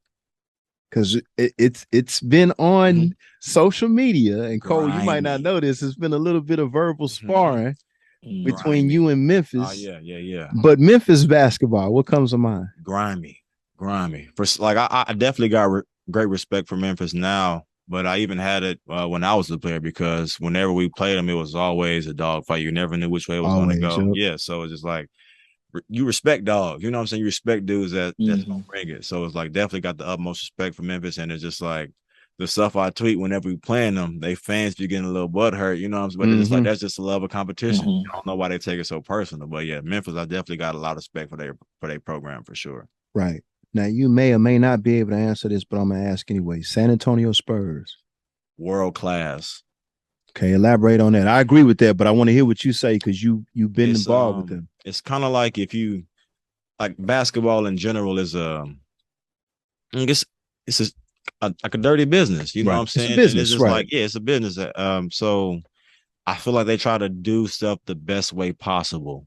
Because it's been on social media, and Cole, you might not know this. It's been a little bit of verbal sparring between you and Memphis. Oh, yeah. But Memphis basketball, what comes to mind? Grimy. I definitely got great respect for Memphis now, but I even had it when I was a player because whenever we played them, it was always a dogfight. You never knew which way it was going to go. Yep. Yeah, so it's just like you respect dogs, you know what I'm saying? You respect dudes that's gonna bring it. So it's like definitely got the utmost respect for Memphis, and it's just like the stuff I tweet whenever we playing them, they fans be getting a little butthurt, you know what I'm saying? But it's just like that's just the love of competition. I don't know why they take it so personal, but yeah, Memphis, I definitely got a lot of respect for their program for sure. Right. Now you may or may not be able to answer this, but I'm gonna ask anyway. San Antonio Spurs. World class. Okay, elaborate on that. I agree with that, but I want to hear what you say because you've been involved with them. It's kind of like if you like basketball in general is it's like a dirty business. You know what I'm saying? It's a business, it's just like it's a business. So I feel like they try to do stuff the best way possible.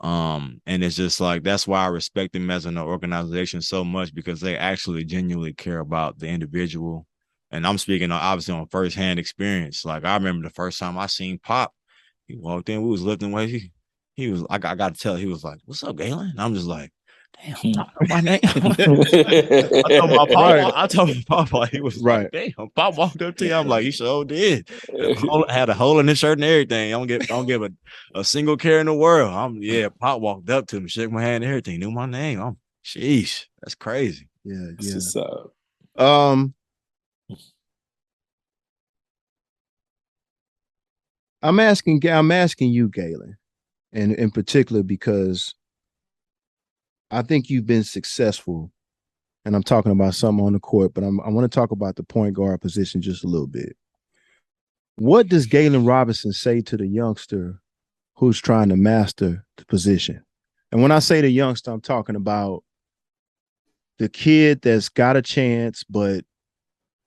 And it's just like that's why I respect them as an organization so much, because they actually genuinely care about the individual. And I'm speaking obviously on firsthand experience. Like I remember the first time I seen Pop, he walked in, we was lifting weights. He was I got to tell, he was like, "What's up, Galen?" And I'm just like, damn, Pop know my name. I told my Papa, he was like, damn, Pop walked up to you. I'm like, he sure did. Had a hole in his shirt and everything. I don't give a single care in the world. Pop walked up to me, shook my hand and everything, knew my name. Sheesh, that's crazy. Yeah. I'm asking you, Galen, and in particular because I think you've been successful, and I'm talking about something on the court, but I want to talk about the point guard position just a little bit. What does Galen Robinson say to the youngster who's trying to master the position? And when I say the youngster, I'm talking about the kid that's got a chance, but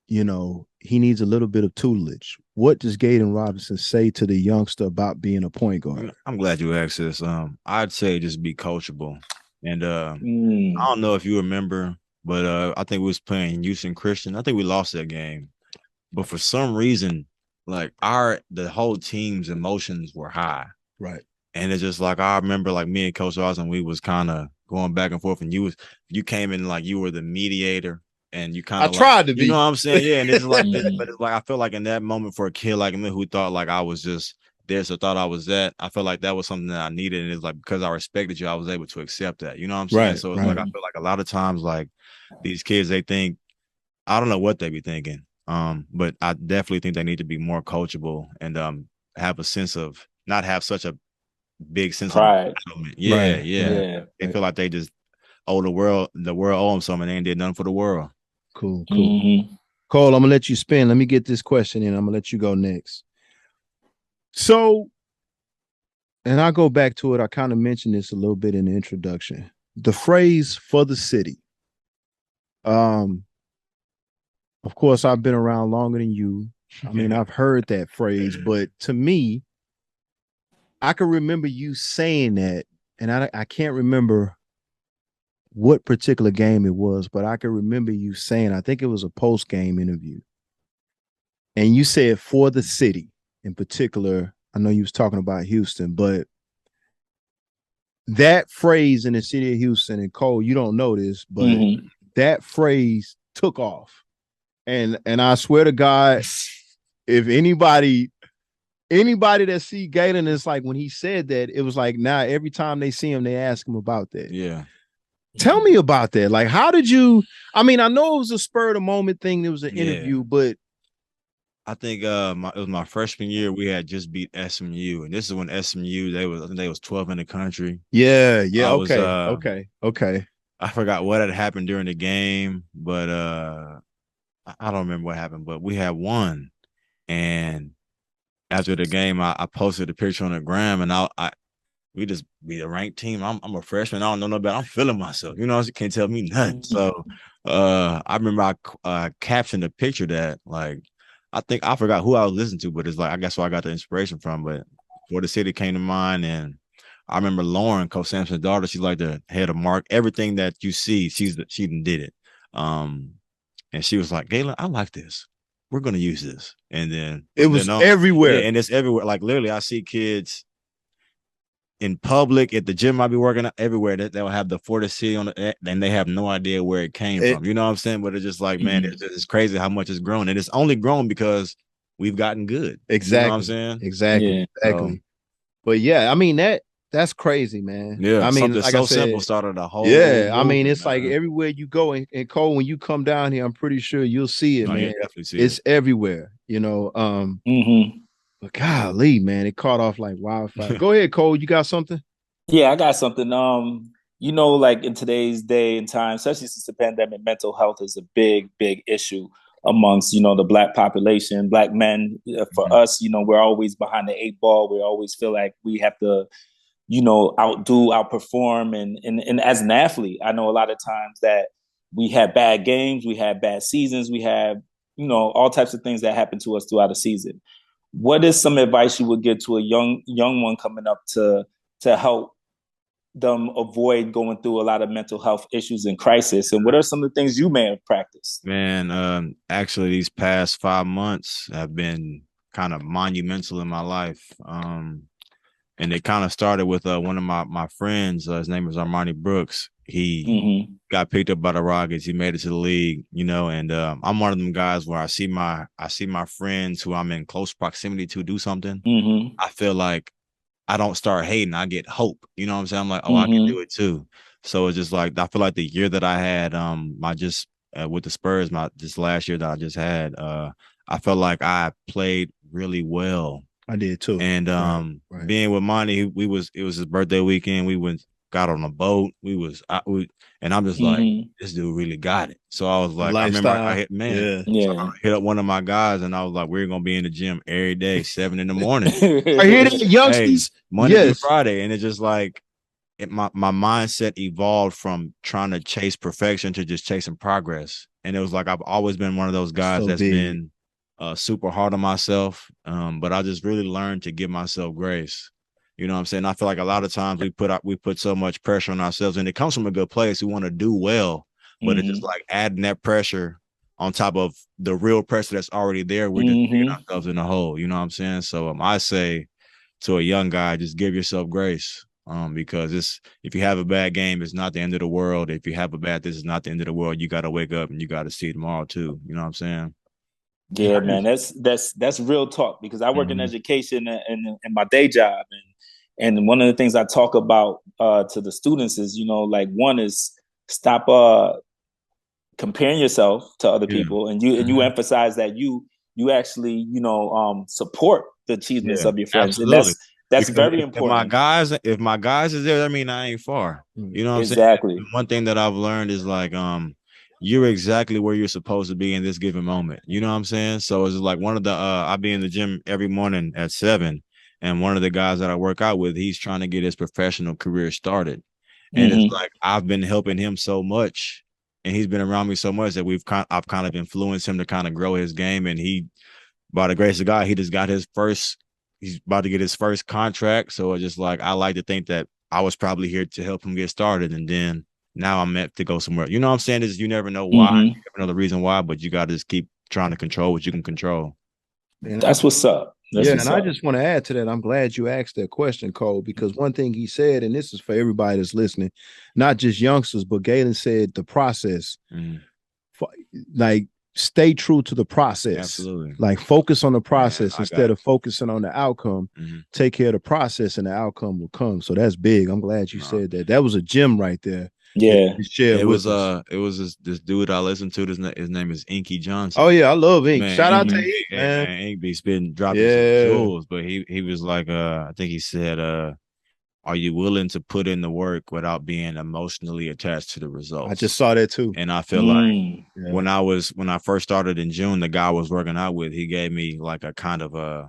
he needs a little bit of tutelage. What does Galen Robinson say to the youngster about being a point guard? I'm glad you asked this. I'd say just be coachable. And I don't know if you remember, but I think we was playing Houston Christian. I think we lost that game. But for some reason, like the whole team's emotions were high. Right. And it's just like I remember like me and Coach Austin, we was kind of going back and forth, and you came in like you were the mediator, and you kind of tried to be. You know what I'm saying? Yeah. And it's like but it's like I feel like in that moment for a kid like me who thought like I was just there, so thought I was that, I felt like that was something that I needed. And it's like because I respected you, I was able to accept that. You know what I'm saying? Right, So it's like I feel like a lot of times like these kids, they think, I don't know what they be thinking. But I definitely think they need to be more coachable and have a sense of not have such a big sense pride. of entitlement. Yeah. They feel like they just owe the world owe them something, and they ain't did nothing for the world. Cool. Cole, I'm gonna let you spin. Let me get this question in. I'm gonna let you go next. So, and I'll go back to it. I kind of mentioned this a little bit in the introduction. The phrase "for the city." Of course, I've been around longer than you. I mean, I've heard that phrase, but to me, I can remember you saying that, and I can't remember what particular game it was, but I can remember you saying, I think it was a post-game interview, and you said "for the city" in particular. I know you was talking about Houston, but that phrase in the city of Houston, and Cole, you don't know this, but that phrase took off. And I swear to God, if anybody that see Galen, it's like when he said that, it was like now every time they see him, they ask him about that. Yeah. Tell me about that. Like, how did you? I mean, I know it was a spur of the moment thing. There was an interview, but I think it was my freshman year. We had just beat SMU, and this is when SMU I think they was 12 in the country. Yeah. Okay. I forgot what had happened during the game, but I don't remember what happened. But we had won, and after the game, I posted a picture on the gram, and we just be a ranked team. I'm a freshman. I don't know no better. I'm feeling myself. You know, you can't tell me nothing. So I remember I captioned a picture that like I think I forgot who I was listening to, but it's like I guess where I got the inspiration from. But For the City came to mind, and I remember Lauren, Coach Sampson's daughter. She's like the head of mark. Everything that you see, she did it. And she was like, Galen, I like this. We're gonna use this. And then it was everywhere. Yeah, and it's everywhere. Like literally, I see kids in public, at the gym I be working out, everywhere that they'll have the For the City on it, and they have no idea where it came from. You know what I'm saying? But it's just like, man, it's crazy how much it's grown. And it's only grown because we've gotten good. Exactly. You know what I'm saying? Exactly. But yeah, I mean that's crazy, man. Yeah, I mean, like so I said, simple started a whole. Yeah, I mean, it's like everywhere you go, and Cole, when you come down here, I'm pretty sure you'll see it, man. You definitely see it's everywhere, you know. But golly, man, it caught off like wildfire. Go ahead, Cole. You got something? Yeah, I got something. Like in today's day and time, especially since the pandemic, mental health is a big, big issue amongst, the Black population, Black men. For us, we're always behind the 8 ball. We always feel like we have to, outperform. And as an athlete, I know a lot of times that we have bad games, we have bad seasons, we have, all types of things that happen to us throughout a season. What is some advice you would give to a young one coming up to help them avoid going through a lot of mental health issues and crisis? And what are some of the things you may have practiced? Man, actually, these past 5 months have been kind of monumental in my life. And it kind of started with one of my friends. His name is Armani Brooks. He got picked up by the Rockets. He made it to the league, and I'm one of them guys where I see my friends who I'm in close proximity to do something. I feel like I don't start hating. I get hope. You know what I'm saying? I'm like, oh, I can do it too. So it's just like I feel like the year that I had, with the Spurs, this last year that I just had, I felt like I played really well. I did too. And right. being with Monty, it was his birthday weekend. We got on a boat. And I'm just like, this dude really got it. So I was like, I remember I hit So I hit up one of my guys, and I was like, we're gonna be in the gym every day, 7 a.m. I hear that, youngsters. Monday through Friday, and it's just like my mindset evolved from trying to chase perfection to just chasing progress. And it was like I've always been one of those guys that's been super hard on myself, but I just really learned to give myself grace. You know what I'm saying? I feel like a lot of times we put so much pressure on ourselves, and it comes from a good place. We want to do well, but it's just like adding that pressure on top of the real pressure that's already there. We're just digging ourselves in a hole. You know what I'm saying? So I say to a young guy, just give yourself grace. Because if you have a bad game, it's not the end of the world. If you have a bad, this is not the end of the world. You got to wake up and you got to see tomorrow too. You know what I'm saying? Yeah, man, that's real talk, because I work in education and in my day job, and one of the things I talk about to the students is, like, one is stop comparing yourself to other people, and you emphasize that you actually support the achievements of your friends. Absolutely. And that's very important. If my guys is there, that mean I ain't far. You know what I'm saying? Exactly. One thing that I've learned is like you're exactly where you're supposed to be in this given moment. You know what I'm saying? So it's like one of the I be in the gym every morning at 7, and one of the guys that I work out with, he's trying to get his professional career started. And it's like I've been helping him so much, and he's been around me so much that I've kind of influenced him to kind of grow his game. And he, by the grace of God, he just got he's about to get his first contract. So it's just like I like to think that I was probably here to help him get started, and then now I'm meant to go somewhere. You know what I'm saying? Is you never know why. You never know the reason why, but you got to just keep trying to control what you can control. That's what's up. I just want to add to that. I'm glad you asked that question, Cole, because one thing he said, and this is for everybody that's listening, not just youngsters, but Galen said the process. Like, stay true to the process. Absolutely. Like, focus on the process instead of focusing on the outcome. Take care of the process, and the outcome will come. So that's big. I'm glad you said that. That was a gem right there. Yeah, it was this dude I listened to. His name is Inky Johnson. Oh yeah, I love Ink. Man, Shout out to Ink, man. Ink be dropping some jewels, but he was like, I think he said, are you willing to put in the work without being emotionally attached to the results? I just saw that too. And I feel like when I first started in June, the guy I was working out with, he gave me like a kind of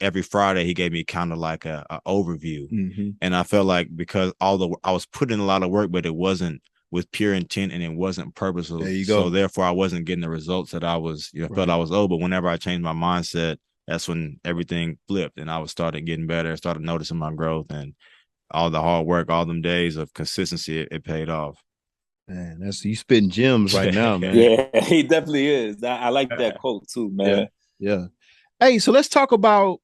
every Friday, he gave me kind of like a overview. And I felt like because I was putting in a lot of work, but it wasn't with pure intent and it wasn't purposeful. There you go. So therefore I wasn't getting the results that I was, felt I was owed. But whenever I changed my mindset, that's when everything flipped and I started getting better. I started noticing my growth, and all the hard work, all them days of consistency, it paid off. Man, you spitting gems right now, man. Yeah, he definitely is. I like that quote too, man. Yeah. Hey, so let's talk about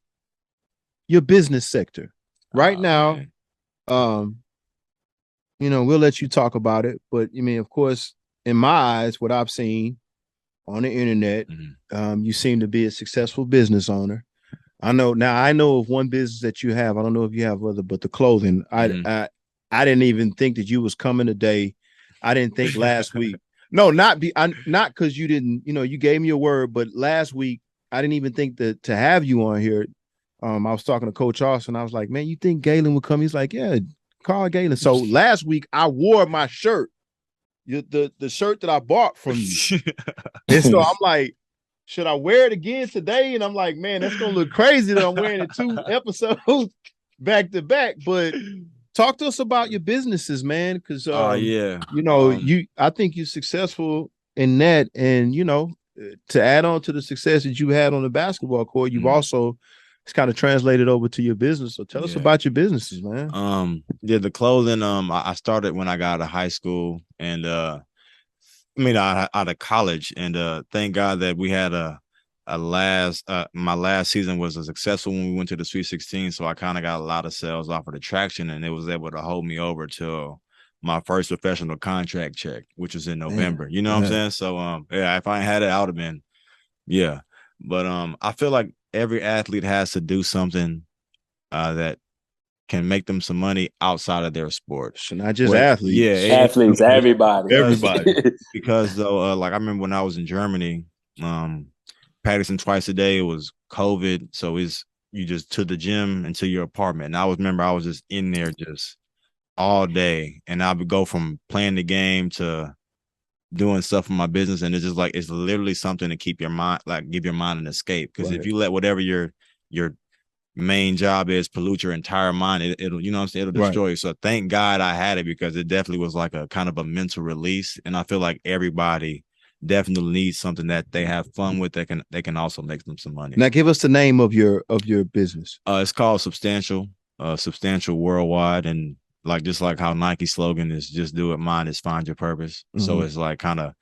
your business sector right now. Man. We'll let you talk about it, but I mean, of course, in my eyes, what I've seen on the internet, you seem to be a successful business owner. I know of one business that you have. I don't know if you have other, but the clothing. I didn't even think that you was coming today. I didn't think last week. No, not because you didn't. You gave me a word, but last week I didn't even think that to have you on here. I was talking to Coach Austin. I was like, man, you think Galen would come? He's like, yeah, call Galen. So last week I wore my shirt, the shirt that I bought from you, and so I'm like, should I wear it again today? And I'm like, man, that's gonna look crazy that I'm wearing it 2 episodes back to back. But talk to us about your businesses, man, because I think you're successful in that, and to add on to the success that you had on the basketball court, you've also it's kind of translated over to your business. So tell us about your businesses, man. The clothing. I started when I got out of high school, and out of college, and thank God that we had my last season was successful when we went to the Sweet 16. So I kind of got a lot of sales off of the traction, and it was able to hold me over till my first professional contract check, which was in November. You know what I'm saying? So if I had it, I would have been, But I feel like every athlete has to do something that can make them some money outside of their sport. So not just athletes. Yeah, athletes, everybody. Because though, like I remember when I was in Germany, practicing twice a day. It was COVID, so you just to the gym and to your apartment. And I was just in there just all day, and I would go from playing the game to doing stuff for my business, and it's just like it's literally something to keep your mind, like give your mind an escape. Because if you let whatever your main job is pollute your entire mind, it'll you know what I'm saying, it'll destroy you. So thank God I had it, because it definitely was like a kind of a mental release. And I feel like everybody definitely needs something that they have fun with that can also make them some money. Now give us the name of your business. It's called Substantial Worldwide, and just like how Nike slogan is just do it, mine is find your purpose. So it's like kind of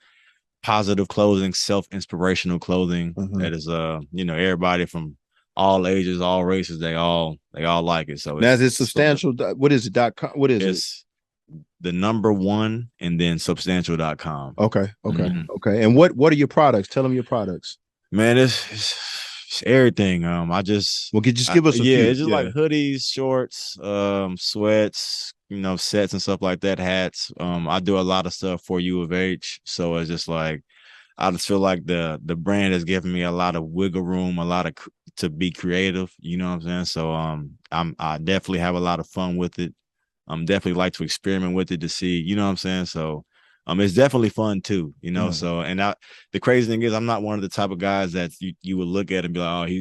positive clothing, self-inspirational clothing that is everybody from all ages, all races, they all like it. So now is it substantial? What is it? .com? What is it? The number 1 and then substantial.com. Okay. And what are your products? Tell them your products. Man, it's everything. Just give us a few. It's just like hoodies, shorts, sweats, sets and stuff like that, hats. I do a lot of stuff for U of H. So it's just like I just feel like the brand has given me a lot of wiggle room, to be creative, you know what I'm saying? So I definitely have a lot of fun with it. Definitely like to experiment with it to see, you know what I'm saying? So it's definitely fun too, So the crazy thing is I'm not one of the type of guys that you would look at and be like, oh,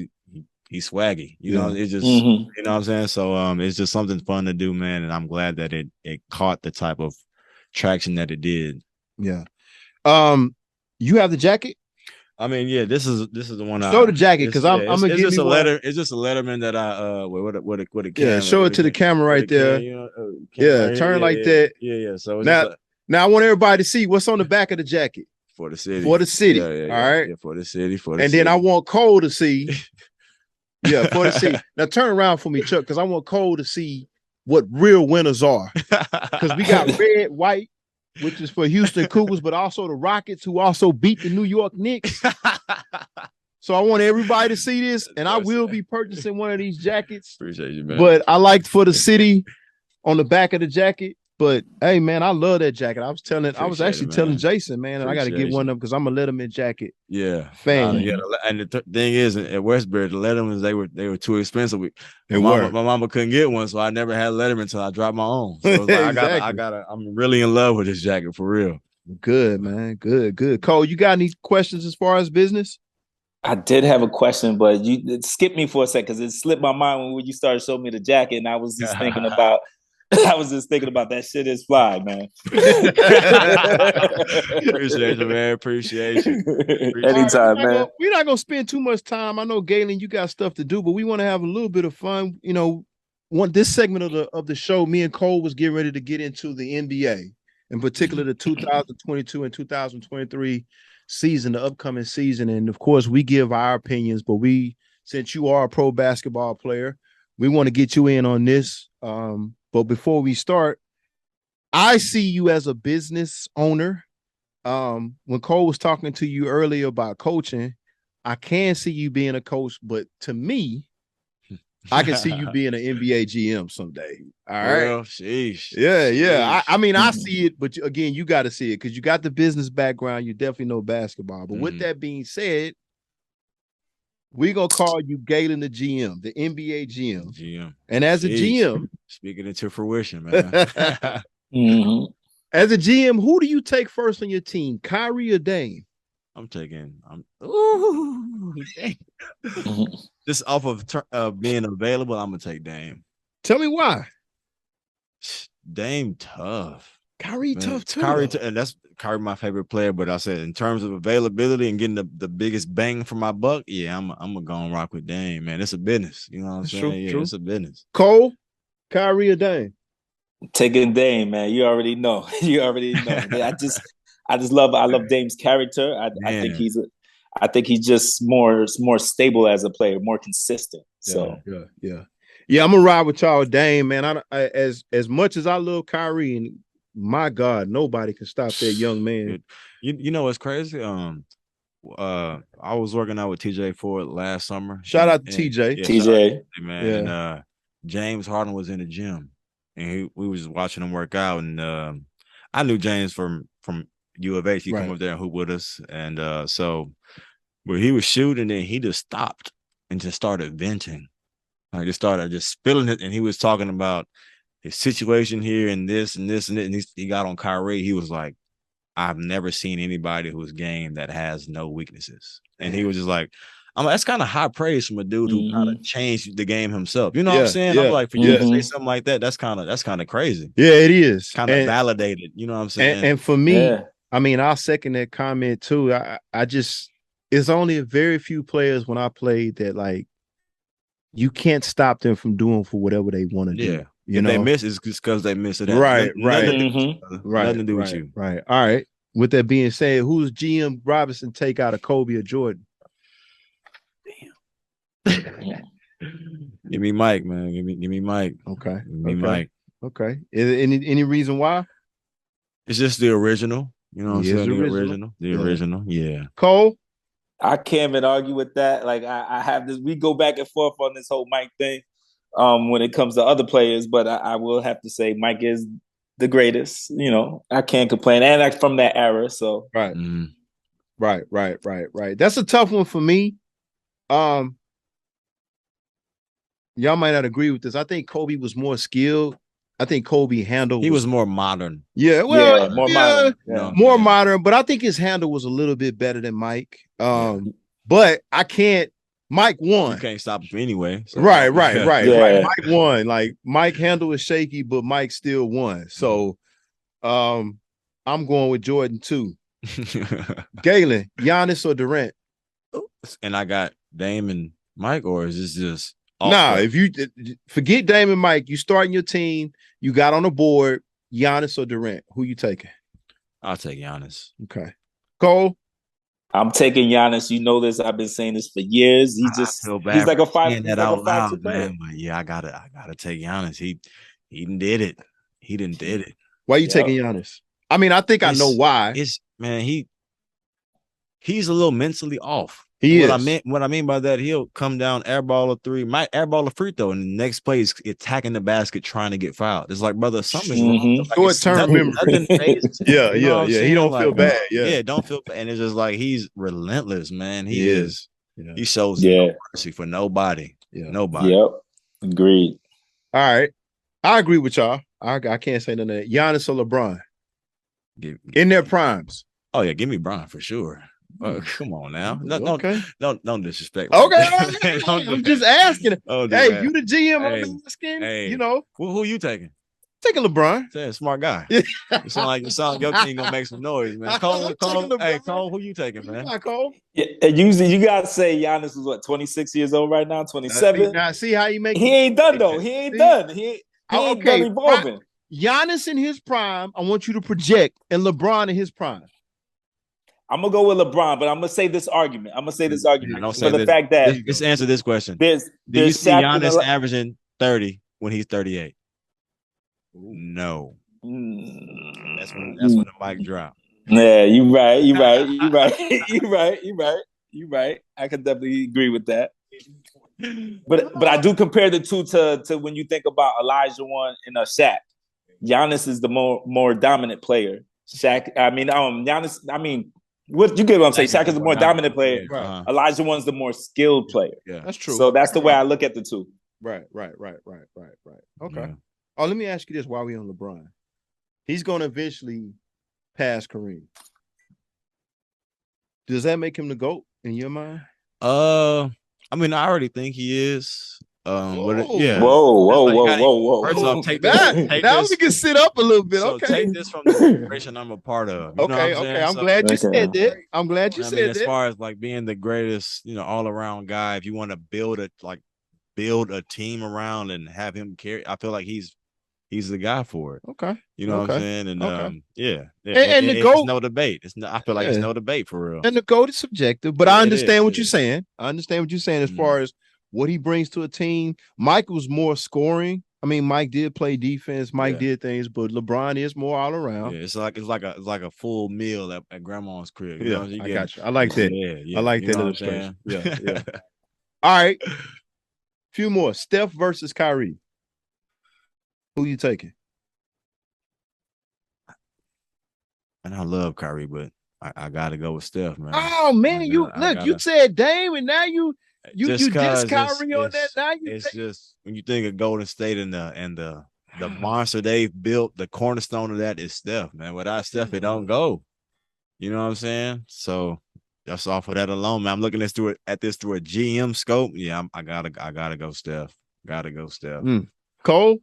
he's swaggy, know. It's just you know what I'm saying? So it's just something fun to do, man, and I'm glad that it caught the type of traction that it did. Yeah. You have the jacket? I mean, this is the one. Show the jacket, because I'm gonna give you letter. It's just a Letterman that I what a camera. Show it to the camera right there. Turn like that. Yeah. So now I want everybody to see what's on the back of the jacket. For the city. All right. Yeah, for the city. And then I want Cole to see. Yeah, for the city. Now turn around for me, Chuck, because I want Cole to see what real winners are. Because we got red, white, which is for Houston Cougars, but also the Rockets, who also beat the New York Knicks. So I want everybody to see this, and I will be purchasing one of these jackets. Appreciate you, man. But I like for the city on the back of the jacket. But hey, man, I love that jacket. I was actually telling Jason, man, and I got to get one of them because I'm a Letterman jacket. Fan. And the thing is, at Westbury, the Lettermans they were too expensive. My mama couldn't get one, so I never had Letterman until I dropped my own. So like, I'm really in love with this jacket for real. Good, man. Good. Cole, you got any questions as far as business? I did have a question, but you skipped me for a second because it slipped my mind when you started showing me the jacket, and I was just thinking about. That shit is fly, man. Appreciate you, man. Appreciate you. Anytime, man. We're not gonna spend too much time. I know, Galen, you got stuff to do, but we want to have a little bit of fun. This segment of the show, me and Cole was getting ready to get into the NBA, in particular the 2022 and 2023 season, the upcoming season. And of course, we give our opinions, but since you are a pro basketball player, we want to get you in on this. But before we start, I see you as a business owner. When Cole was talking to you earlier about coaching, I can see you being a coach, but to me, I can see you being an NBA GM someday. All right. Well, sheesh. Yeah. I mean, I see it, but again, you got to see it because you got the business background. You definitely know basketball. But with that being said, we're going to call you Galen the GM, the NBA GM. And as a GM. Speaking into fruition, man. As a GM, who do you take first on your team, Kyrie or Dame? Just off of being available, I'm going to take Dame. Tell me why. Dame tough. Kyrie tough too. And that's Kyrie my favorite player, but I said in terms of availability and getting the biggest bang for my buck, yeah, I'm gonna go and rock with Dame, man. It's a business. You know what I'm saying? True, Yeah, true. it's a business. Cole, Kyrie, or Dame? Taking Dame, man. You already know. You already know. I love Dame's character. I think he's just more stable as a player, more consistent. So Yeah. I'm gonna ride with y'all, Dame, man. As much as I love Kyrie, and my God, nobody can stop that young man. You know what's crazy? I was working out with TJ Ford last summer. Shout out to TJ. Yeah, TJ, man. Yeah. And James Harden was in the gym, and we was watching him work out. And I knew James from U of H. He come up there and hoop with us, and so where he was shooting, and he just stopped and just started venting. I just started spilling it, and he was talking about his situation here and this and this and it. And he got on Kyrie. He was like, I've never seen anybody whose game that has no weaknesses. And he was just like, that's kind of high praise from a dude who kind of changed the game himself. You know what I'm saying? I'm like, for you to say something like that, that's kind of crazy. Yeah, it is. Kind of validated. You know what I'm saying? And for me, I mean, I'll second that comment too. I just, it's only a very few players when I played that, like, you can't stop them from doing for whatever they want to do. Yeah. You if know, they miss, it's just because they miss it. Right. Nothing to do with you. Right. All right. With that being said, who's GM Robinson take out of Kobe or Jordan? Damn. Give me Mike, man. Give me Mike. Okay. Give me Mike. Okay. Any reason why? It's just the original. You know what I'm saying? The original. original. Yeah. Cole? I can't even argue with that. Like I have this, we go back and forth on this whole Mike thing when it comes to other players, but I will have to say Mike is the greatest. You know, I can't complain. And like from that era. So right. Right. That's a tough one for me. Y'all might not agree with this. I think Kobe was more skilled. I think Kobe handle was more modern. Yeah, well, more modern. Yeah. More modern, but I think his handle was a little bit better than Mike. But I can't. Mike won. You can't stop him anyway. So. Right. Mike won. Like Mike handle is shaky, but Mike still won. So, I'm going with Jordan too. Galen, Giannis or Durant? And I got Dame and Mike, or is this just? If you forget Dame and Mike, you starting your team, you got on the board, Giannis or Durant, who you taking? I'll take Giannis. Okay. Cole? I'm taking Giannis. You know this. I've been saying this for years. He's like a five. He's like a 5-2 player. Man. But yeah, I gotta take Giannis. He didn't did it. He didn't did it. Why are you taking Giannis? I mean, I think I know why. He's a little mentally off. What I mean by that, he'll come down, airball a three, might airball a free throw, and the next play is attacking the basket, trying to get fouled. It's like, brother, something's wrong. Like, short-term memory. Yeah. He don't feel bad. Yeah, don't feel bad. And it's just like he's relentless, man. He is. Yeah. He shows no mercy for nobody. Yeah. Nobody. Yep. Agreed. All right. I agree with y'all. I can't say none of that. Giannis or LeBron? In their primes. Oh, yeah. Give me Bron for sure. Come on now. Don't disrespect. Okay. I'm just asking. Hey, you the GM. I'm asking. Hey. You know. Who you taking? Taking LeBron. Yeah, smart guy. You sound like your team gonna make some noise, man. Cole, who you taking, man? Cole. Yeah, and usually you gotta say Giannis is what, 26 years old right now, 27. Now see how you make. He ain't done though. He ain't done. He ain't done evolving. Giannis in his prime. I want you to project, and LeBron in his prime. I'm gonna go with LeBron, but I'm gonna say this argument. For the fact that let's answer this question. Do you see Giannis averaging 30 when he's 38? No. That's when the mic drop. Yeah, you're right. I can definitely agree with that. But I do compare the two to when you think about Elijah One and Shaq. Giannis is the more dominant player. Giannis. What you get what I'm saying? Shaq is the more dominant player. Right. Elijah One's the more skilled player. Yeah, that's true. So that's the way I look at the two. Right. Okay. Yeah. Oh, let me ask you this while we on LeBron. He's going to eventually pass Kareem. Does that make him the GOAT in your mind? I already think he is. Yeah. Whoa, That's like, whoa. First off, take Now, this. now we can sit up a little bit. So Okay. take this from the generation I'm a part of. You know what I'm saying? I'm glad you said that. I'm glad you I said mean, that. as far as like being the greatest, all around guy, if you want to build a team around and have him carry, I feel like he's the guy for it. Okay. You know what I'm saying? And okay. And the it's GOAT, no debate. I feel like it's no debate for real. And the GOAT is subjective, but I understand what you're saying. I understand what you're saying as far as what he brings to a team. Mike was more scoring. I mean, Mike did play defense. Mike did things, but LeBron is more all around. Yeah, it's like a full meal at grandma's crib. You know what I got you. I like that. Yeah. I like you that know illustration. Yeah. All right. Few more. Steph versus Kyrie. Who you taking? And I love Kyrie, but I gotta go with Steph, man. Oh man, you said Dame, and now you diss Kyrie on that. Now it's just when you think of Golden State and the monster they've built, the cornerstone of that is Steph, man. Without Steph, it don't go. You know what I'm saying? So just off of that alone, man. I'm looking at this through a GM scope. Yeah, I gotta go Steph. Gotta go Steph. Cole?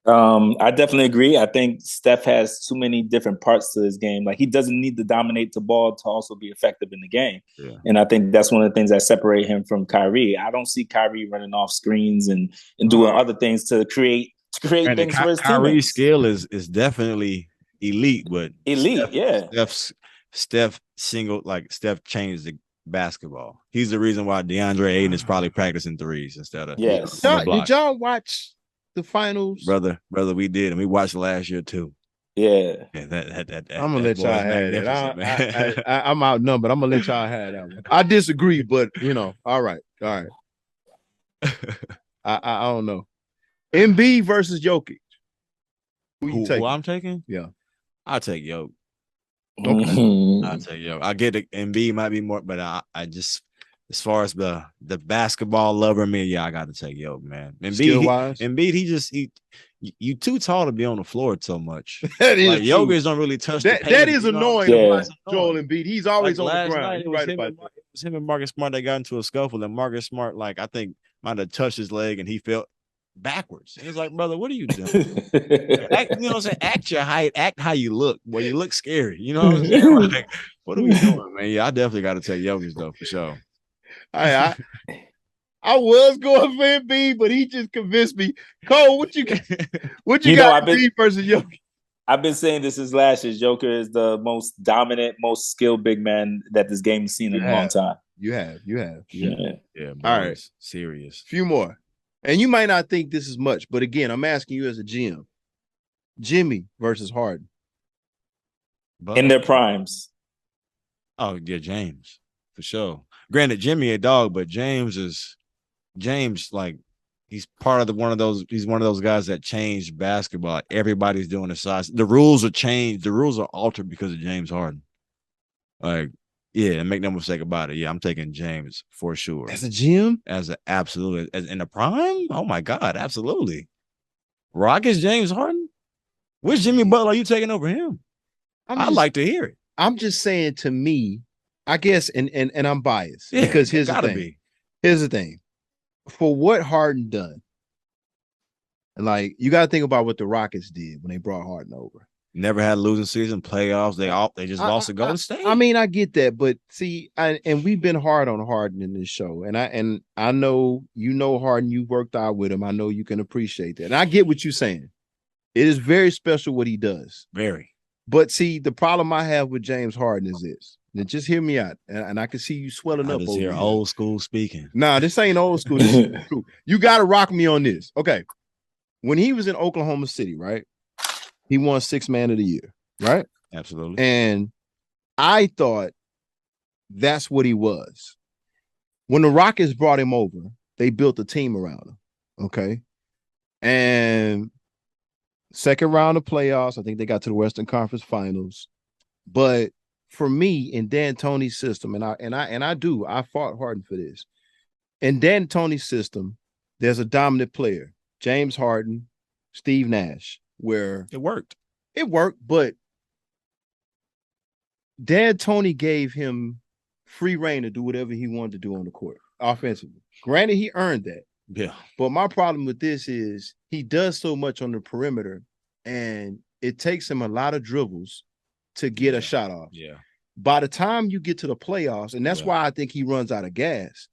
I definitely agree. I think Steph has too many different parts to his game. Like, he doesn't need to dominate the ball to also be effective in the game. Yeah. And I think that's one of the things that separate him from Kyrie. I don't see Kyrie running off screens and doing other things to create things for his Kyrie's teammates. skill is definitely elite, but Steph changed the basketball. He's the reason why DeAndre Ayton is probably practicing threes instead of Did y'all watch the finals? Brother, we did, and we watched last year too. Yeah. That I'm gonna let y'all have it. I'm outnumbered. I'm gonna let y'all have that one. I disagree, but all right. I don't know. Embiid versus Jokic. Who I'm taking? Yeah, I'll take Jokic. Okay. I'll take Jokic. I get it. Embiid might be more, but I just, as far as the basketball lover in me, I got to take Jokic, man. Embiid, you too tall to be on the floor so much. That is like Jokic don't really touch the paint. That is annoying. Yeah. Joel Embiid, he's always on the ground. Night, it was him and Marcus Smart. They got into a scuffle, and Marcus Smart, I think, might have touched his leg, and he fell backwards. He was like, "Brother, what are you doing? Act, you know what I'm saying? Act your height. Act how you look. Well, you look scary. You know what I'm saying? Like, what are we doing, man? Yeah, I definitely got to take Jokic though for sure. I was going for Embiid, but he just convinced me. Cole, what you got Embiid versus Jokic? I've been saying this since last year. Joker is the most dominant, most skilled big man that this game has seen in a long time. You have. Yeah. All right. Serious. Few more. And you might not think this is much, but again, I'm asking you as a GM. Jimmy versus Harden. In their primes. Oh, yeah, James. For sure. Granted, Jimmy a dog, but James, like, he's part of one of those guys that changed basketball. Everybody's doing the size. The rules are changed. The rules are altered because of James Harden. Like, yeah, and make no mistake about it. Yeah, I'm taking James for sure. As a GM? As in the prime? Oh my God, absolutely. Rockets, James Harden? Which Jimmy Butler are you taking over him? I'd like to hear it. I'm just saying, to me, I guess, and I'm biased because here's the thing. Here's the thing. For what Harden done, like, you got to think about what the Rockets did when they brought Harden over. Never had a losing season, playoffs. They just lost to Golden State. I mean, I get that, but see, and we've been hard on Harden in this show, and I know Harden. You worked out with him. I know you can appreciate that, and I get what you're saying. It is very special what he does. Very. But see, the problem I have with James Harden is this. Now, just hear me out, and I can see you swelling up. I just hear old school speaking. Nah, this ain't old school. This is cool. You got to rock me on this. Okay. When he was in Oklahoma City, right? He won 6th Man of the Year, right? Absolutely. And I thought that's what he was. When the Rockets brought him over, they built a team around him, okay? And second round of playoffs, I think they got to the Western Conference Finals. But for me, in D'Antoni's system, and I fought Harden for this. In D'Antoni's system, there's a dominant player, James Harden, Steve Nash, where it worked, but D'Antoni gave him free reign to do whatever he wanted to do on the court offensively. Granted, he earned that, Yeah. But my problem with this is he does so much on the perimeter, and it takes him a lot of dribbles to get a shot off. Yeah. By the time you get to the playoffs, and that's why I think he runs out of gas.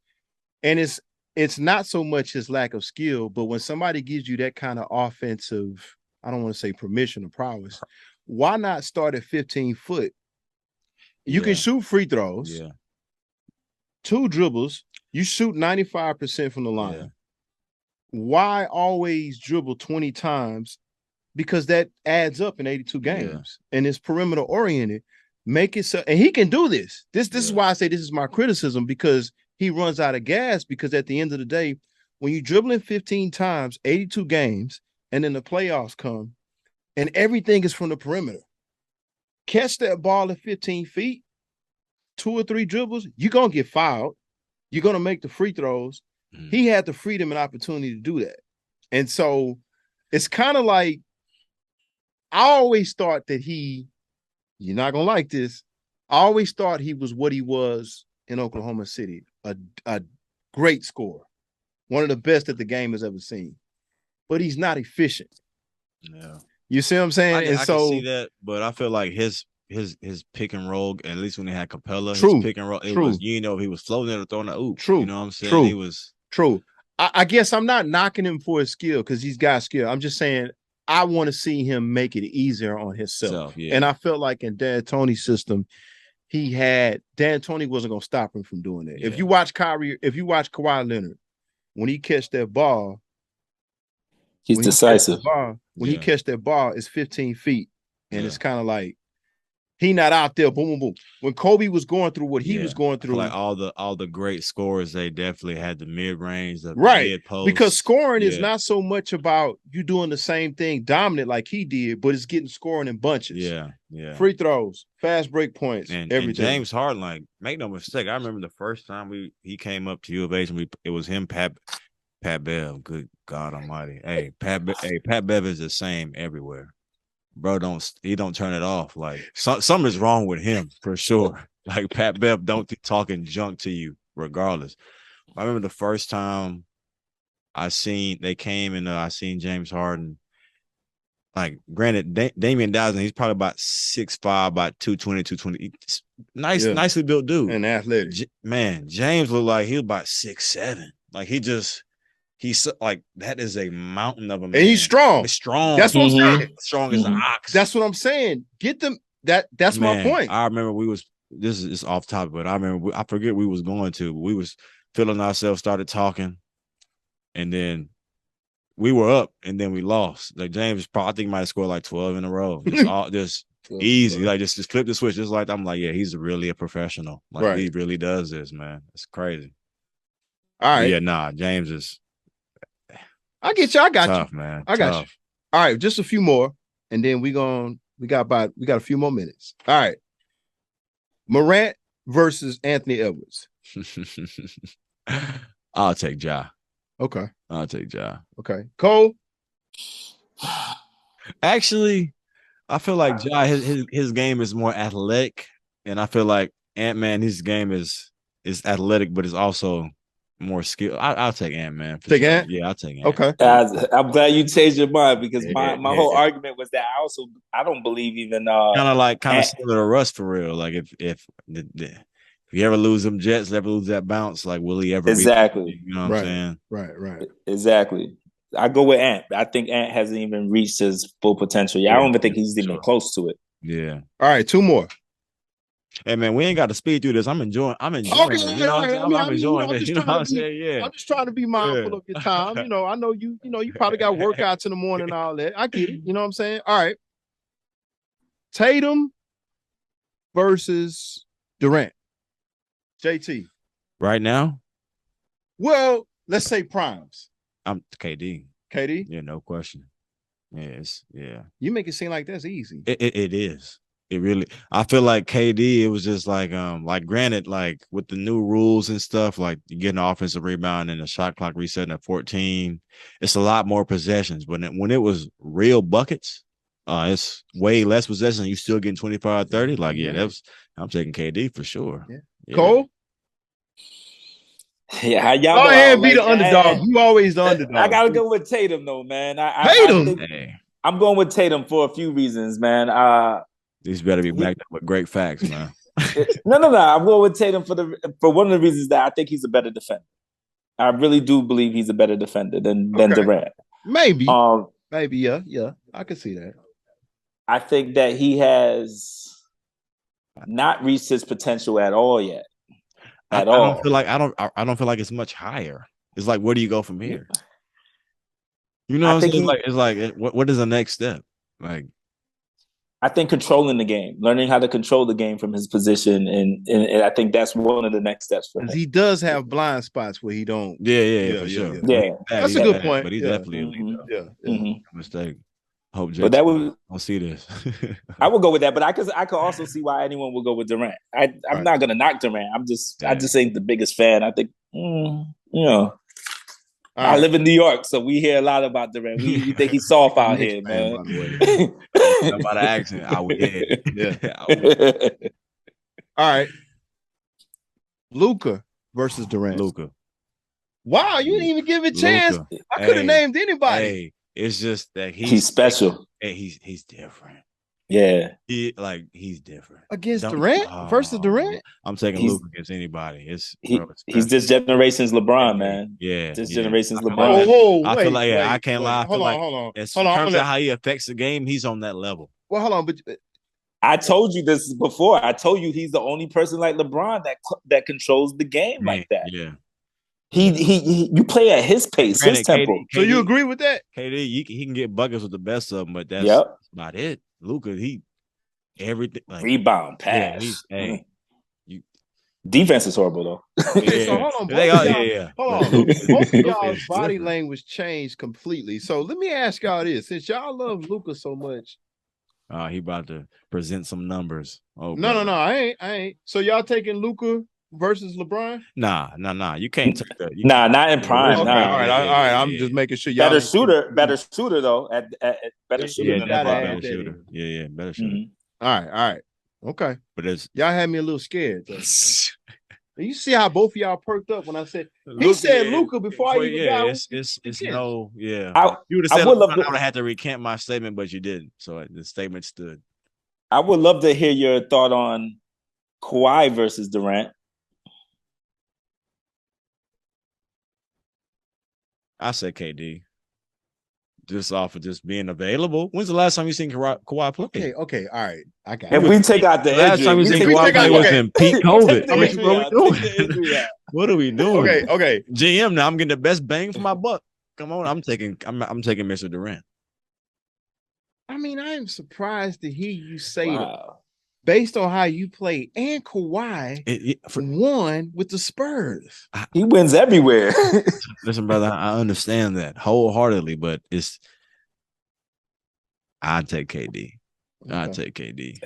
And it's not so much his lack of skill, but when somebody gives you that kind of offensive, I don't want to say permission or prowess, why not start at 15 foot? You can shoot free throws. Yeah. 2 dribbles. You shoot 95% from the line. Yeah. Why always dribble 20 times? Because that adds up in 82 games. And it's perimeter oriented. Make it so, and he can do this. This is why I say this is my criticism, because he runs out of gas. Because at the end of the day, when you're dribbling 15 times, 82 games, and then the playoffs come, and everything is from the perimeter, catch that ball at 15 feet, 2 or 3 dribbles, you're going to get fouled. You're going to make the free throws. He had the freedom and opportunity to do that. And so it's kind of like, I always thought that you're not going to like this, I always thought he was what he was in Oklahoma City, a great scorer, one of the best that the game has ever seen. But he's not efficient. Yeah. You see what I'm saying? I can see that, but I feel like his pick and roll, at least when they had Capella, his pick and roll, it was, you know, if he was floating it or throwing a oop. True. You know what I'm saying? He was true. I guess I'm not knocking him for his skill, because he's got skill. I'm just saying I want to see him make it easier on himself. And I felt like in D'Antoni's system, D'Antoni wasn't going to stop him from doing that. If you watch Kawhi Leonard, when he catch that ball, he's decisive. When he catch that ball, it's 15 feet. And it's kind of like, he not out there, boom, boom, boom. When Kobe was going through what he was going through, like all the great scorers, they definitely had the mid range, the mid post. Because scoring is not so much about you doing the same thing dominant like he did, but it's getting scoring in bunches. Yeah. Free throws, fast break points, and everything. And James Harden, like, make no mistake, I remember the first time he came up to U of H, and it was him, Pat Bev. Good God Almighty, Pat Bev is the same everywhere. Bro, he don't turn it off. Like, something is wrong with him for sure. Like, Pat Bev don't be talking junk to you regardless. I remember the first time I seen James Harden. Like, granted, Damian Dowson, he's probably about 6'5", about 220. Nicely built dude. And athletic. Man, James looked like he was about 6'7". Like, he's like, that is a mountain of a man. And he's strong. He's strong. That's what I'm saying. Strong as an ox. That's what I'm saying. Get them. That's my point. I remember this is off topic, but I forget we was going to, but we was feeling ourselves, started talking, and then we were up, and then we lost. Like, James I think might have scored like 12 in a row. Just easy. Like, just flip the switch. Just like, I'm like, yeah, he's really a professional. Like, he really does this, man. It's crazy. All right. But yeah, James is. I get you. I got tough, you, man. I got you. All right, just a few more, and then we got a few more minutes. All right, Morant versus Anthony Edwards. I'll take Ja. Okay, I'll take Ja. Okay, Cole. Actually, I feel like Ja, his game is more athletic, and I feel like Ant-Man, his game is athletic, but it's also more skill. I'll take Ant-Man. Take Ant? Yeah, I'll take Ant. Okay. I'm glad you changed your mind, because my whole argument was that I don't believe even kind of similar to Russ for real. Like, if you ever lose them Jets, ever lose that bounce, like, will he ever exactly? You know what I'm saying? Right. Exactly. I go with Ant. I think Ant hasn't even reached his full potential. I don't even think he's even close to it. Yeah. All right, 2 more. Hey, man, we ain't got to speed through this. I'm enjoying it. You know, I'm enjoying it. You know what I'm saying? Yeah. I'm just trying to be mindful of your time. You know, I know you probably got workouts in the morning and all that. I get it. You know what I'm saying? All right. Tatum versus Durant. JT. Right now? Well, let's say primes. I'm KD. KD? Yeah, no question. Yes, yeah. You make it seem like that's easy. It is. It really, I feel like KD, it was just like granted, like, with the new rules and stuff, like, you get an offensive rebound and the shot clock resetting at 14, it's a lot more possessions. But when it was real buckets, it's way less possessions. You still getting 25, 30. Like, I'm taking KD for sure. Yeah. Cole? Yeah, how y'all Go know I ahead don't and be like the underdog. that? You always the underdog. I gotta go with Tatum though, man. I Tatum? think Hey, I'm going with Tatum for a few reasons, man. these better be backed up with great facts, man. No. I'm going with Tatum for one of the reasons that I think he's a better defender. I really do believe he's a better defender than Durant. Maybe, yeah. I can see that. I think that he has not reached his potential at all yet. I don't feel like I don't feel like it's much higher. It's like, where do you go from here? You know what I'm saying? It's like what is the next step? Like, I think controlling the game, learning how to control the game from his position, and I think that's one of the next steps for him. He does have blind spots where he don't. Yeah, for sure. Yeah. That's a good point. But he's definitely elite, though. Mm-hmm. Mistake. Hope But that Jason don't see this. I would go with that, but I could also see why anyone would go with Durant. I'm not gonna knock Durant. I just ain't the biggest fan. I think I live in New York, so we hear a lot about Durant. We think he's soft out here, man. By the way. About the accent, I would get it. Yeah. All right. Luka versus Durant. Luka. Wow, you didn't even give it a chance. I could have named anybody. Hey, it's just that he's special. Hey, he's different. Yeah. He's different. Against Durant? Versus Durant? I'm taking Luka against anybody. He's this generation's LeBron, man. Yeah. This generation's LeBron. I feel like I can't lie. Hold on. In terms of how he affects the game, he's on that level. Well, hold on, but I told you this before. I told you he's the only person like LeBron that controls the game like that. Yeah. You play at his pace, his tempo. So you agree with that? KD, he can get buckets with the best of them, but that's about it. Luka, everything like, rebound, pass. Defense is horrible though. Okay, so hold on, hold on. Both of y'all's body language changed completely. So let me ask y'all this: since y'all love Luka so much, he about to present some numbers. Oh no, I ain't. So y'all taking Luka versus LeBron? Nah. You can't take that. Not in prime. Okay, nah. All right. I'm just making sure y'all better shooter though. At better shooter than LeBron. Better shooter. Yeah, better shooter. Mm-hmm. All right. Okay. But y'all had me a little scared. You see how both of y'all perked up when I said he said Luka before I even got it's no, yeah. You would have said I would have had to recant my statement, but you didn't. So the statement stood. I would love to hear your thought on Kawhi versus Durant. I said KD. Just off of just being available. When's the last time you seen Kawhi play? Okay, all right. I got it. If we take out the last time we seen Kawhi play was in peak COVID. What are we doing? Okay. GM now, I'm getting the best bang for my buck. Come on, I'm taking Mr. Durant. I mean, I am surprised to hear you say that. Based on how you play, and Kawhi won with the Spurs. He wins everywhere. Listen, brother, I understand that wholeheartedly, but I'd take KD. Okay. I'd take KD.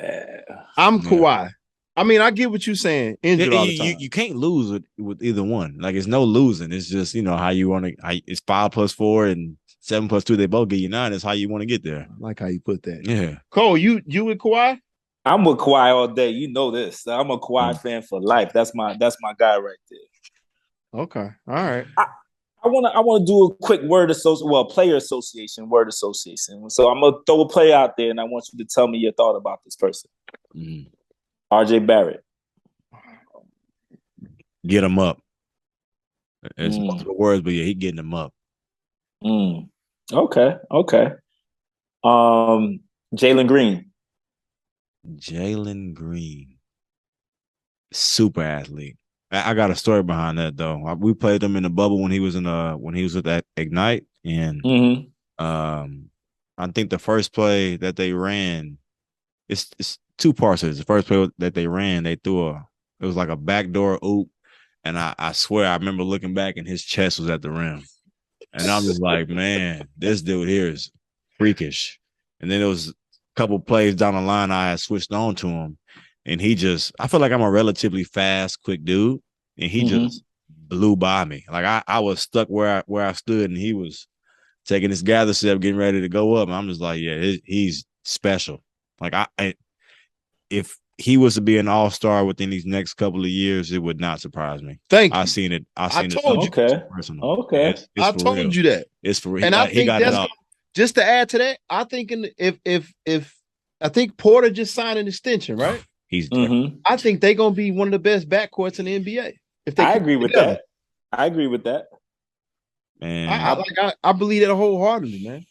I'm Kawhi. I mean, I get what you're saying. Injured all the time. You can't lose with either one. Like, it's no losing. It's just, how you want to. It's 5 + 4 and 7 + 2. They both get you 9. It's how you want to get there. I like how you put that. Yeah. Cole, you with Kawhi? I'm with Kawhi all day. You know this. I'm a Kawhi fan for life. That's my guy right there. Okay. All right. I want to do a quick player association, word association. So I'm gonna throw a player out there, and I want you to tell me your thought about this person. RJ Barrett. Get him up. It's multiple words, but yeah, he getting them up. Okay. Jalen Green. Jalen Green, super athlete. I got a story behind that though. We played him in the bubble when he was with that Ignite, and I think the first play that they ran, it's 2 parts of it. The first play that they ran, they threw it was like a backdoor oop, and I swear I remember looking back and his chest was at the rim, and I'm just like, man, this dude here is freakish. And then it was couple plays down the line, I had switched on to him, and I feel like I'm a relatively fast, quick dude, and he just blew by me. Like I was stuck where I stood, and he was taking his gather step, getting ready to go up. And I'm just like, yeah, he's special. Like if he was to be an all-star within these next couple of years, it would not surprise me. Thank you. I've seen it. I I've seen it. told you. Okay. Personal. Okay. It's I for told real. you that. It's for real. And I He think got it that's all. just to add to that. I think if I think Porter just signed an extension, right? He's Mhm. I think they're gonna be one of the best backcourts in the NBA. If they I keep agree it with together. that. I agree with that. man. I believe that wholeheartedly, man.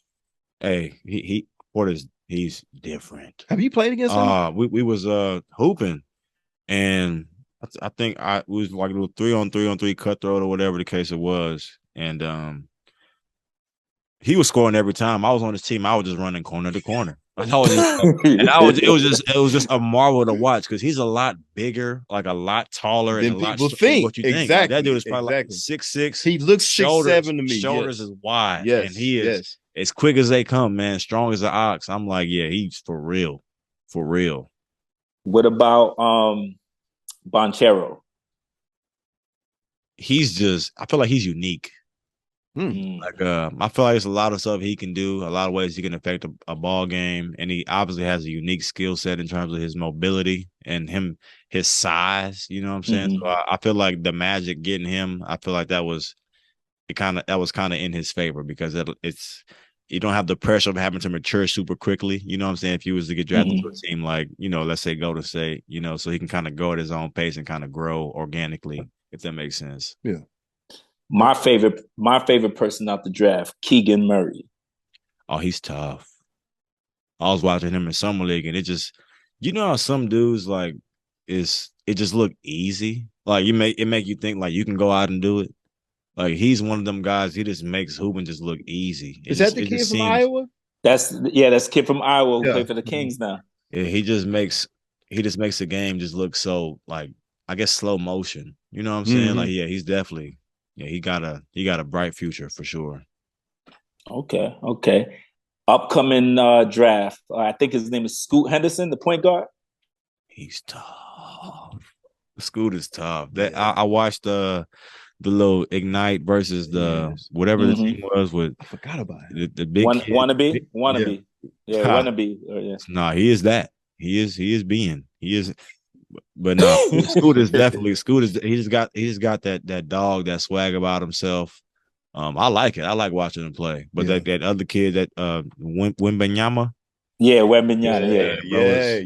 Hey, he Porter's he's different. Have you played against him? We was hooping, and I think we was like a little 3-on-3 cutthroat or whatever the case it was, and he was scoring every time. I was on his team. I was just running corner to corner. It was just a marvel to watch because he's a lot bigger, like a lot taller, Than and a lot people than think. what you think. Like, Exactly. that dude is probably like Exactly. 6'6". He looks 6'7" to me. Shoulders Yes. is wide, Yes. and he is yes. as quick as they come, man. Strong as an ox. I'm like, yeah, he's for real, for real. What about Bonchero? I feel like he's unique. Mm. Like I feel like there's a lot of stuff he can do, a lot of ways he can affect a ball game, and he obviously has a unique skill set in terms of his mobility and his size. You know what I'm saying? Mhm. So I feel like the Magic getting him, I feel like that was kind of in his favor because it's you don't have the pressure of having to mature super quickly. You know what I'm saying? If he was to get drafted to a team like, let's say Golden State, so he can kind of go at his own pace and kind of grow organically, if that makes sense. Yeah. My favorite person out the draft, Keegan Murray. Oh, he's tough. I was watching him in summer league, and it just, how some dudes like it just look easy. Like it make you think like you can go out and do it. Like he's one of them guys. He just makes hooping just look easy. Is that the kid from Iowa? That's the kid from Iowa who Yeah. played for the Kings now. Yeah, he just makes the game just look so like I guess slow motion. You know what I'm saying? Mhm. Like he's definitely he got a bright future for sure. Okay. Upcoming draft. I think his name is Scoot Henderson, the point guard. He's tough. Scoot is tough. That I watched the little Ignite versus the whatever the team was with. I forgot about it. The big kid. Wannabe. Yeah, Ha. wannabe. Yeah. Nah, he is that. He is being. He is. But no, Scoot is he just got that dog, that swag about himself. I like it. I like watching him play. But that other kid, that Wembanyama. Yeah, Wembanyama. Yeah.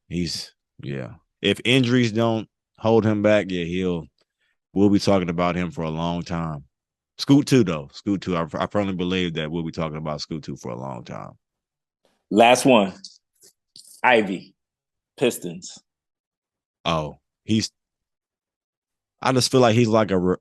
Yes. Yeah. If injuries don't hold him back, we'll be talking about him for a long time. Scoot too, though. Scoot too. I firmly believe that we'll be talking about Scoot too for a long time. Last one. Ivy. Pistons. Oh, I just feel like he's like a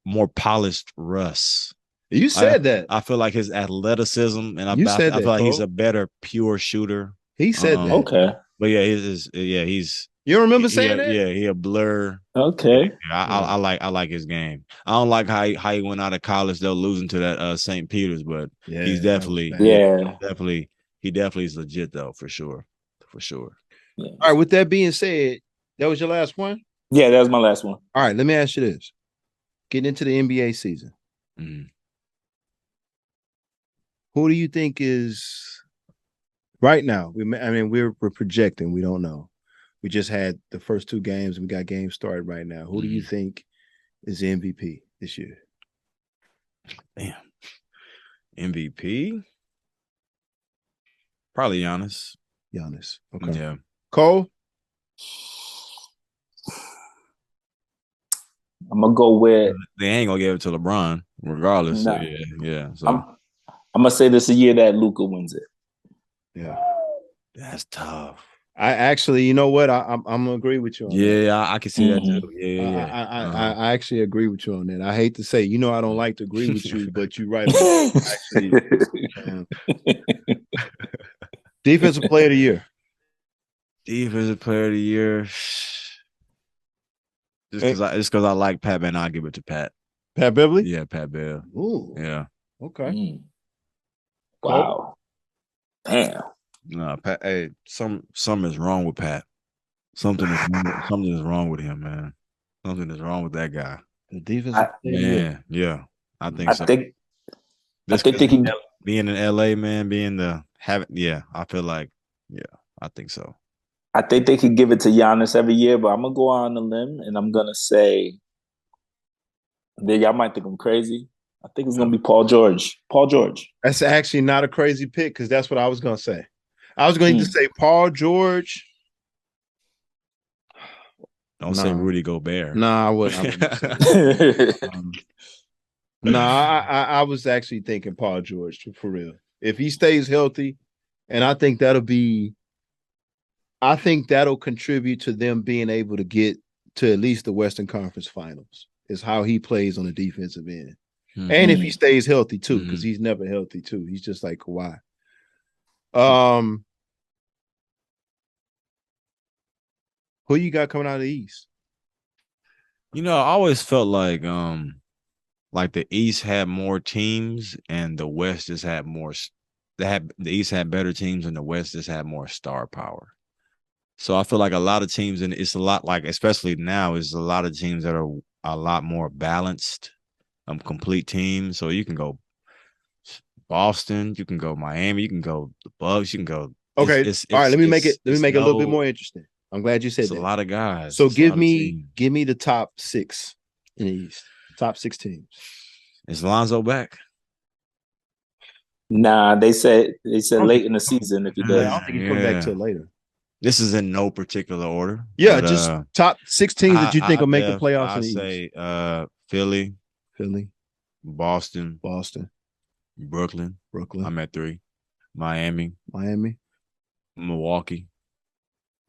more polished Russ. You said that. I feel like his athleticism, and I feel like he's a better pure shooter. He said that. Okay. But he's. You don't remember saying that? Yeah, he a blur. Okay. Yeah, I like his game. I don't like how he went out of college though, losing to that St. Peter's, but he's definitely he definitely is legit though, for sure. Yeah. All right. With that being said, that was your last one? Yeah, that was my last one. All right. Let me ask you this. Getting into the NBA season. Mm-hmm. Who do you think is right now? We're projecting. We don't know. We just had the first two games and we got games started right now. Who do you think is the MVP this year? Damn. MVP? Probably Giannis. Okay. Yeah. Cole? I'm gonna go with. They ain't gonna give it to LeBron, regardless. Nah. So yeah. So I'm gonna say this a year that Luka wins it. Yeah. That's tough. I actually, you know what? I'm gonna agree with you on that. I can see that too. Yeah. I actually agree with you on that. I hate to say, I don't like to agree with you, but you're right. Actually, defensive player of the year. Defensive player of the year. Just because I like Pat, man, I'll give it to Pat. Pat Beverly? Yeah, Pat Bev. Ooh. Yeah. Okay. Wow. Damn. No, Pat. Hey, something is wrong with Pat. Something is wrong with him, man. Something is wrong with that guy. The defensive player. Yeah. I think so. I think they can being in LA, man, I feel like I think so. I think they could give it to Giannis every year, but I'm gonna go on a limb and I'm gonna say that y'all might think I'm crazy. I think it's gonna be Paul George. Paul George. That's actually not a crazy pick because that's what I was going to say. I was going to say Paul George. Don't say Rudy Gobert. Nah, I wouldn't say I was actually thinking Paul George for real. If he stays healthy, and I think that'll contribute to them being able to get to at least the Western Conference Finals. Is how he plays on the defensive end. Mm-hmm. And if he stays healthy too, because he's never healthy too. He's just like Kawhi. Who you got coming out of the East? I always felt like the East had more teams and the West just had more. The East had better teams and the West just had more star power. So I feel like a lot of teams, and it's a lot like, especially now, is a lot of teams that are a lot more balanced, complete teams. So you can go Boston, you can go Miami, you can go the Bucks, you can go. Okay, all right. Let me make it a little bit more interesting. I'm glad you said that. A lot of guys. So give me the top 6 in the East. Top 6 teams. Is Lonzo back? Nah, they said late in the season if he does. I don't think he's coming back till later. This is in no particular order. Yeah, but, just top 6 teams that you think will make the playoffs in the East. I'd say Philly, Boston, Brooklyn. I'm at 3. Miami, Milwaukee.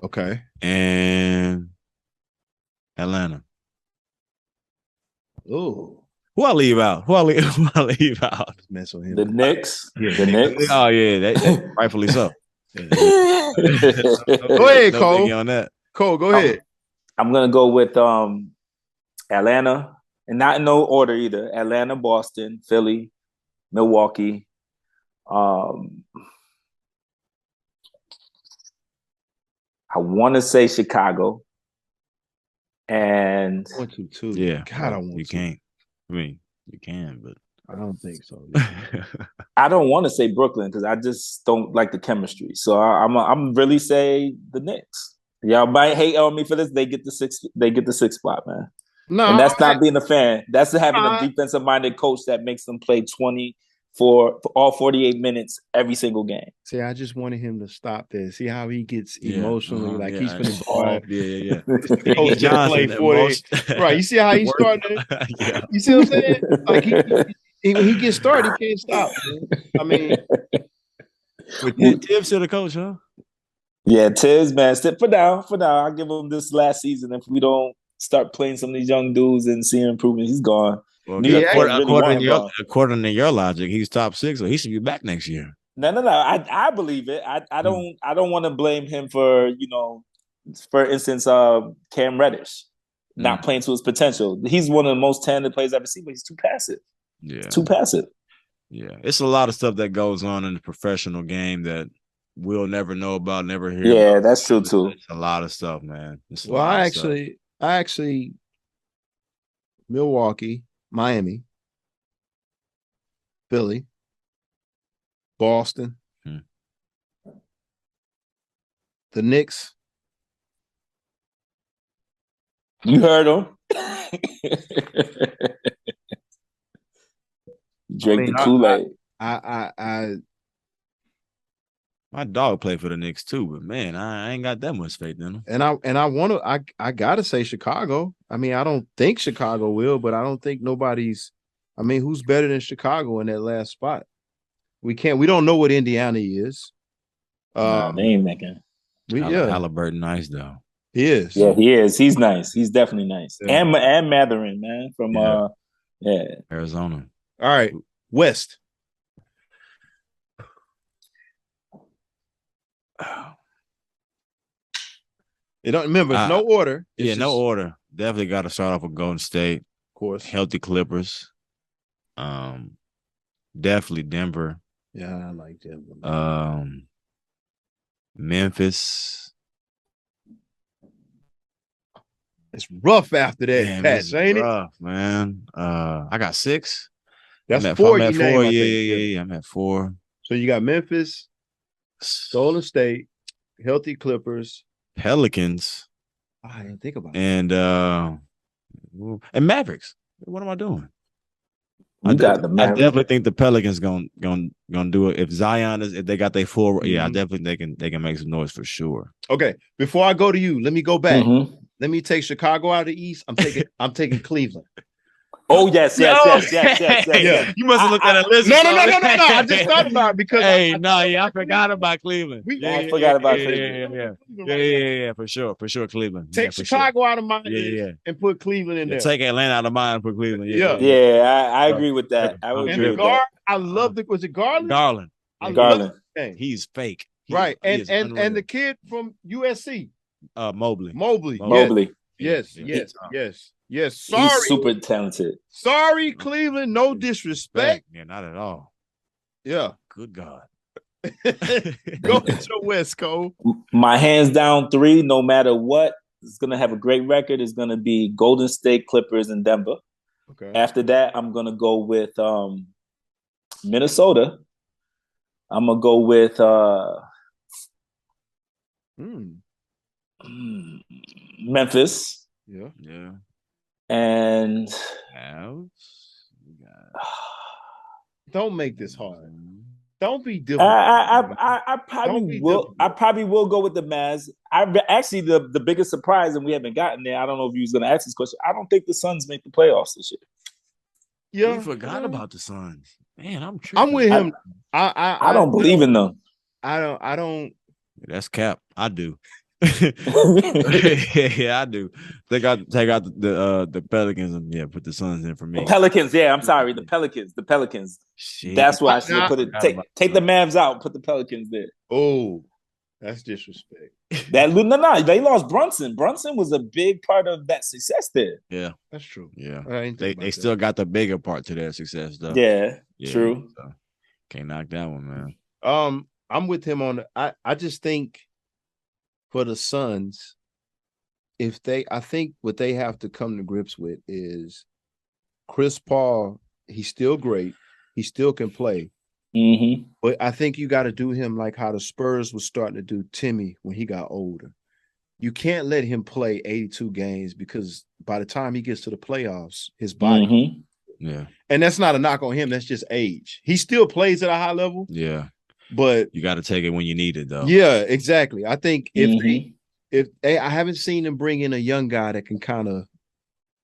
Okay. And Atlanta. Oh. Who I leave out? Mess with him. The Knicks. Yeah. The Knicks. Oh yeah, they rightfully so. Go ahead, Cole. On that. Cole, go ahead. I'm gonna go with Atlanta, and not in no order either. Atlanta, Boston, Philly, Milwaukee. I want to say Chicago. And 1, 2, 2. Yeah, God, I want you to. Can't. I mean, you can, but I don't think so. I don't want to say Brooklyn because I just don't like the chemistry. So I'm really say the Knicks. Y'all might hate on me for this. They get the 6th spot, man. No, and that's not being a fan. That's having a defensive-minded coach that makes them play 20 for all 48 minutes every single game. See, I just wanted him to stop there. See how he gets emotionally, he's going to ball. Yeah. Coach Johnson play 40. Right, you see how he started? You see what I'm saying? Like he gets started, he can't stop. Man. I mean, with Tibbs to the coach, huh? Yeah, Tibbs, man. For now, I'll give him this last season. If we don't start playing some of these young dudes and seeing improvement, he's gone. Well, according to your logic, he's top 6, so he should be back next year. No. I believe it. I don't want to blame him for, for instance, Cam Reddish not playing to his potential. He's one of the most talented players I've ever seen, but he's too passive. Yeah. Too passive. Yeah. It's a lot of stuff that goes on in the professional game that we'll never know about, never hear Yeah, about. That's true too. It's a lot of stuff, man. I actually Milwaukee, Miami, Philly, Boston, the Knicks. You heard him. Drink the Kool-Aid. My dog played for the Knicks too, but man, I ain't got that much faith in him. And I gotta say Chicago. I mean, I don't think Chicago will, but I don't think nobody's. I mean, who's better than Chicago in that last spot? We don't know what Indiana is. They ain't making. Halliburton nice though. He is. Yeah, he is. He's nice. He's definitely nice. Yeah. And Matherin, man, from Arizona. All right, West. You don't remember, it's no order. No order. Definitely got to start off with Golden State. Of course. Healthy Clippers. Definitely Denver. Yeah, I like Denver. Memphis. It's rough after that, Pat, ain't it? Rough, man. I got 6. That's 4. I'm at 4. Yeah. I'm at 4. So you got Memphis, Golden State, healthy Clippers. Pelicans, I didn't think about it. and Mavericks. What am I doing? You got the I Mavericks. definitely think the Pelicans gonna do it. If Zion if they got their full, yeah, I Mhm. definitely they can make some noise for sure. Okay, before I go to you, let me go back. Mhm. Let me take Chicago out of the East. I'm taking Cleveland. Oh yes. Yeah. You must have looked at a list. No. I just thought about it because I forgot about Cleveland. I forgot about Cleveland. Yeah, for sure, Cleveland. Take Yeah, for Chicago out of my Yeah, list yeah. and put Cleveland in Yeah, there. take Atlanta out of mine for Cleveland. Yeah. I agree with that. I would And agree the with guard, that. I love the was it Garland? Garland. I love Garland. that game. He's fake. Right. He is And unreal. the kid from USC. Mobley. Mobley. Yes. He's Sorry. super talented. Sorry, Cleveland. No disrespect. Yeah, not at all. Yeah. Good God. Go with your West Coast. My hands down 3, no matter what, is gonna have a great record. Is gonna be Golden State, Clippers, and Denver. Okay. After that, I'm gonna go with Minnesota. I'm gonna go with Memphis. Yeah. And don't make this hard. Don't be difficult. I probably will go with the Mavs. Actually the biggest surprise, and we haven't gotten there. I don't know if you was going to ask this question. I don't think the Suns make the playoffs this year. Yeah, we forgot about the Suns. Man, I'm tripping. I'm with him. I don't believe in them. I don't. That's cap. I do. Yeah, I do. Take out the Pelicans and put the Suns in for me. The Pelicans, I'm sorry, the Pelicans. Shit. That's why I should put it. Take the Mavs out, put the Pelicans there. Oh, that's disrespect. No, they lost Brunson. Brunson was a big part of that success there. Yeah, that's true. Yeah, they still got the bigger part to their success though. Yeah, true. So can't knock that one, man. I'm with him on. I just think for the Suns, I think what they have to come to grips with is Chris Paul. He's still great. He still can play. Mm-hmm. But I think you got to do him like how the Spurs was starting to do Timmy when he got older. You can't let him play 82 games because by the time he gets to the playoffs, his body. Mm-hmm. Yeah. And that's not a knock on him. That's just age. He still plays at a high level. Yeah. But you got to take it when you need it, though. Yeah, exactly. I think if I haven't seen him bring in a young guy that can kind of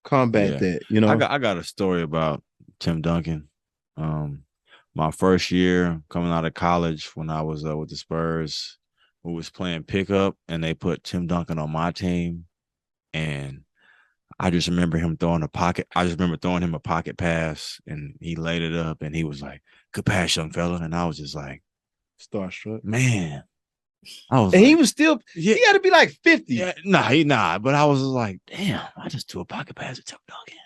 combat that, you know. I got a story about Tim Duncan. My first year coming out of college when I was with the Spurs, we was playing pickup and they put Tim Duncan on my team. And I just remember him throwing him a pocket pass and he laid it up and he was like, "Good pass, young fella." And I was just like, starstruck. Man. He was still, he had to be like 50. Yeah, but I was like, damn, I just threw a pocket pass at Tim Duncan.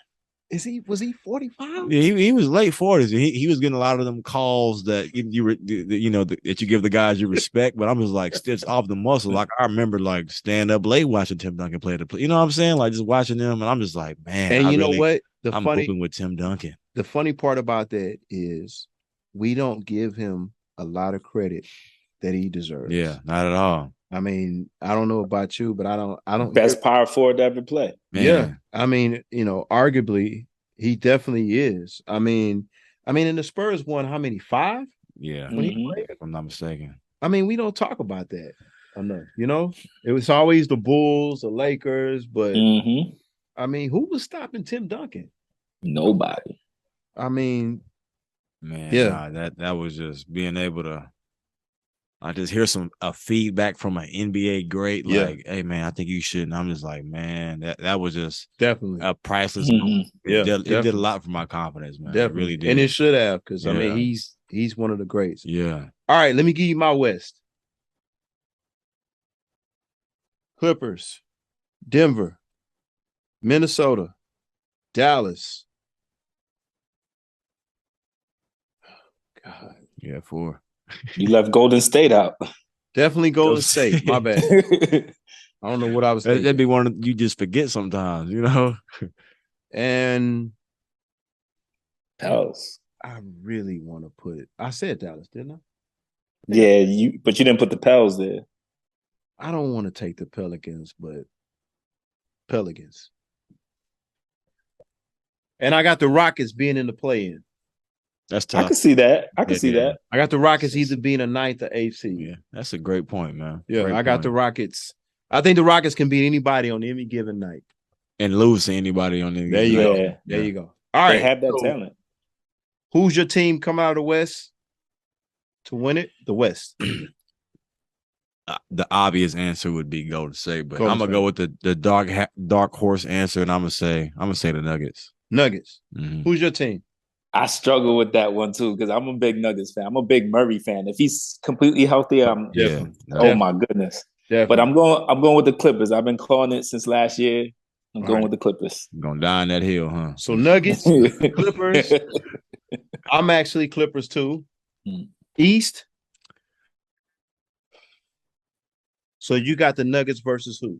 Was he 45? Yeah, he was late 40s. He was getting a lot of them calls that that you give the guys you respect, but I'm just like stitched off the muscle. Like I remember like staying up late watching Tim Duncan play the play. You know what I'm saying? Like just watching him, and I'm just like, man. And you know what? I'm hoping with Tim Duncan. The funny part about that is we don't give him a lot of credit that he deserves. Yeah, not at all. I mean, I don't know about you, but I don't best power forward to ever play. Man. Yeah. I mean, arguably he definitely is. I mean, and the Spurs won how many? 5? Yeah. When he played? If I'm not mistaken. I mean, we don't talk about that enough, It was always the Bulls, the Lakers, but I mean, who was stopping Tim Duncan? Nobody. I mean, man, that was just being able to I just hear a feedback from an NBA great, like, "Hey man, I think you should." And I'm just like, man, that was just definitely a priceless. Yeah, it did a lot for my confidence, man. Definitely. It really did, and it should have because I mean he's one of the greats. Yeah. All right, let me give you my West: Clippers, Denver, Minnesota, Dallas. God, yeah, 4. You left Golden State out. Definitely Golden State. My bad. I don't know what I was thinking. That'd be one you just forget sometimes, And Dallas. I really want to put it. I said Dallas, didn't I? Yeah, but you didn't put the Pels there. I don't want to take the Pelicans, but Pelicans. And I got the Rockets being in the play-in. That's I tough. can see that. I can Yeah, see yeah. that. I got the Rockets either being a ninth or eighth seed. Yeah, that's a great point, man. Yeah, Great I got the point. Rockets. I think the Rockets can beat anybody on any given night. And lose to anybody on any. There you Yeah. go. There you go. All They right. have that so talent. Who's your team coming out of the West to win it? The West. The obvious answer would be Golden State, but Golden I'm gonna State. go with the dark horse answer, and I'm gonna say the Nuggets. Nuggets. Mhm. Who's your team? I struggle with that one too because I'm a big Nuggets fan. I'm a big Murray fan. If he's completely healthy, I'm. Yeah. Oh my goodness! Definitely. But I'm going with the Clippers. I've been calling it since last year. I'm All going right. with the Clippers. Gonna die on that hill, huh? So Nuggets, Clippers. I'm actually Clippers too. Hmm. East. So you got the Nuggets versus who?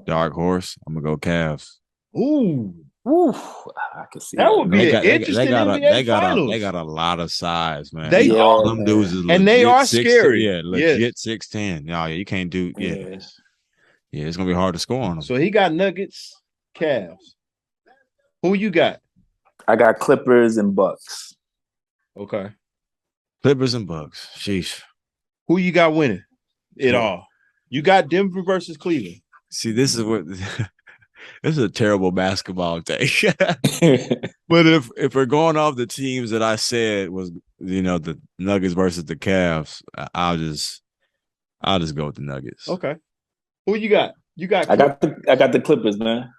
Dark horse. I'm gonna go Cavs. Ooh, I can see that would be They an got interesting NBA Finals. they got a lot of size, man. They all are, them man. dudes is And they legit are 6'10". scary. Yeah, legit Yes. 6'10". No, you can't do. Yeah. Yeah, it's gonna be hard to score on them. So he got Nuggets, Cavs. Who you got? I got Clippers and Bucks. Okay. Clippers and Bucks. Sheesh. Who you got winning it Sure. all? You got Denver versus Cleveland. See, this is what this is a terrible basketball take. But if we're going off the teams that I said was, the Nuggets versus the Cavs, I'll just go with the Nuggets. Okay. Who you got? You got I got the Clippers, man.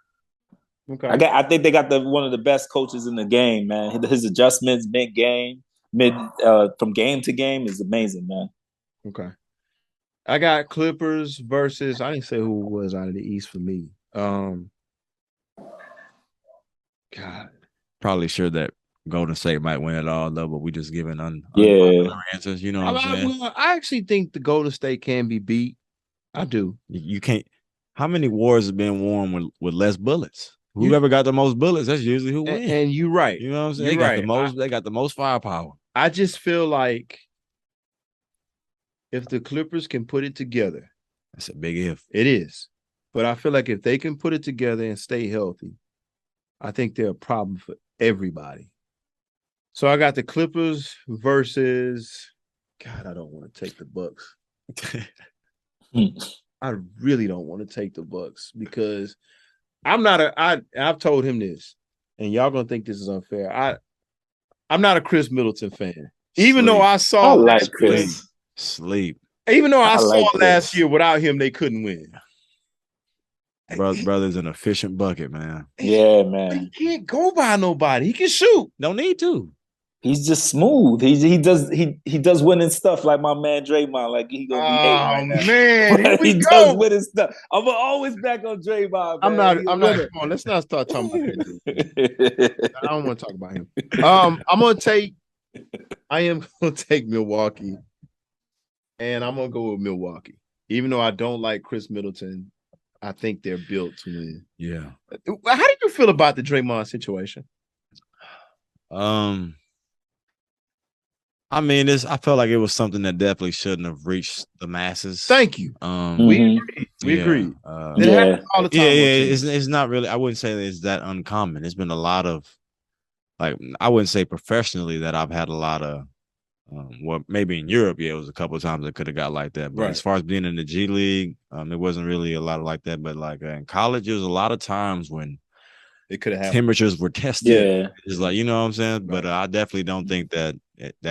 Okay. I think they got one of the best coaches in the game, man. His adjustments from game to game is amazing, man. Okay. I got Clippers versus I didn't say who it was out of the East for me. God. Probably sure that Golden State might win it all, though, but we just giving Yeah. answers. You know what I'm saying? Well, I actually think the Golden State can be beat. I do. You can't. How many wars have been won with less bullets? Whoever got the most bullets, that's usually who wins. And you're right. You know what I'm saying? You're right. They got the most firepower. I just feel like if the Clippers can put it together, That's a big if. it is. But I feel like if they can put it together and stay healthy, I think they're a problem for everybody. So I got the Clippers versus God, I don't want to take the Bucks. I really don't want to take the Bucks because I've told him this, and y'all gonna think this is unfair. I'm not a Chris Middleton fan. Even though I saw like Chris. Sleep. Even though I saw Chris. last year without him, they couldn't win. Brother's an efficient bucket, man. Yeah, man. He can't go by nobody. He can shoot. Don't need to. He's just smooth. He does winning stuff like my man Draymond. Like he gonna be hating right now. Man, here we He go. does winning stuff. I'm always back on Draymond. I'm man. not. Come on, let's not start talking about that. I don't want to talk about him. I am gonna take Milwaukee, and I'm gonna go with Milwaukee. Even though I don't like Chris Middleton, I think they're built to win. Yeah. How did you feel about the Draymond situation? I mean, I felt like it was something that definitely shouldn't have reached the masses. Thank you. We agreed. It happens all the time. It's not really. I wouldn't say that it's that uncommon. It's been a lot of, I wouldn't say professionally that I've had a lot of. Well, maybe in Europe, it was a couple of times it could have got like that. But Right. as far as being in the G League, it wasn't really a lot of like that. But like in college, there was a lot of times when It could have happened. temperatures were tested. Yeah. It's like, you know what I'm saying? Right. But I definitely don't think that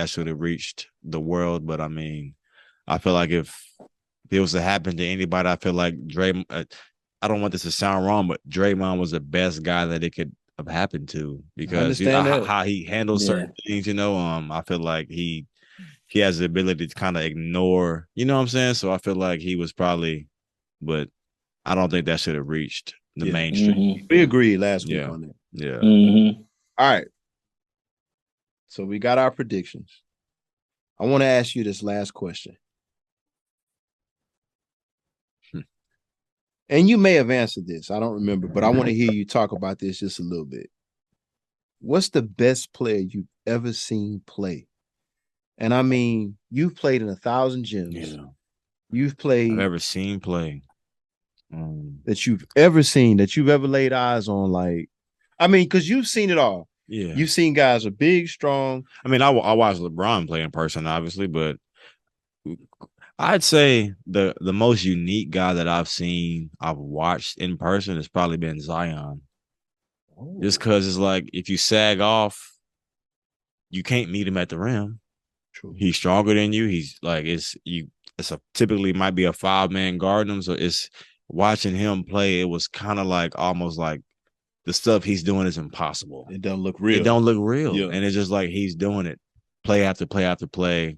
should have reached the world. But I mean, I feel like if it was to happen to anybody, I feel like I don't want this to sound wrong, but Draymond was the best guy that it could have happened to because how he handles certain things, I feel like he has the ability to kind of ignore, you know what I'm saying? So I feel like he was probably, but I don't think that should have reached the mainstream. We agreed last week on that. Yeah. Mm-hmm. All right. So we got our predictions. I want to ask you this last question. And you may have answered this. I don't remember, but I want to hear you talk about this just a little bit. What's the best player you've ever seen play And I mean, you've played in 1,000 gyms. Yeah. You've played I've ever seen play. that you've ever seen, that you've ever laid eyes on. Like, I mean, because you've seen it all. Yeah. You've seen guys are big, strong. I mean, I watched LeBron play in person, obviously, but I'd say the most unique guy that I've watched in person has probably been Zion. Just because it's like if you sag off, you can't meet him at the rim. True. He's stronger than you. He's like typically might be a 5-man guarding him. So it's watching him play. It was kind of like almost like the stuff he's doing is impossible. It don't look real. It don't look real, Yeah. and it's just like he's doing it, play after play after play.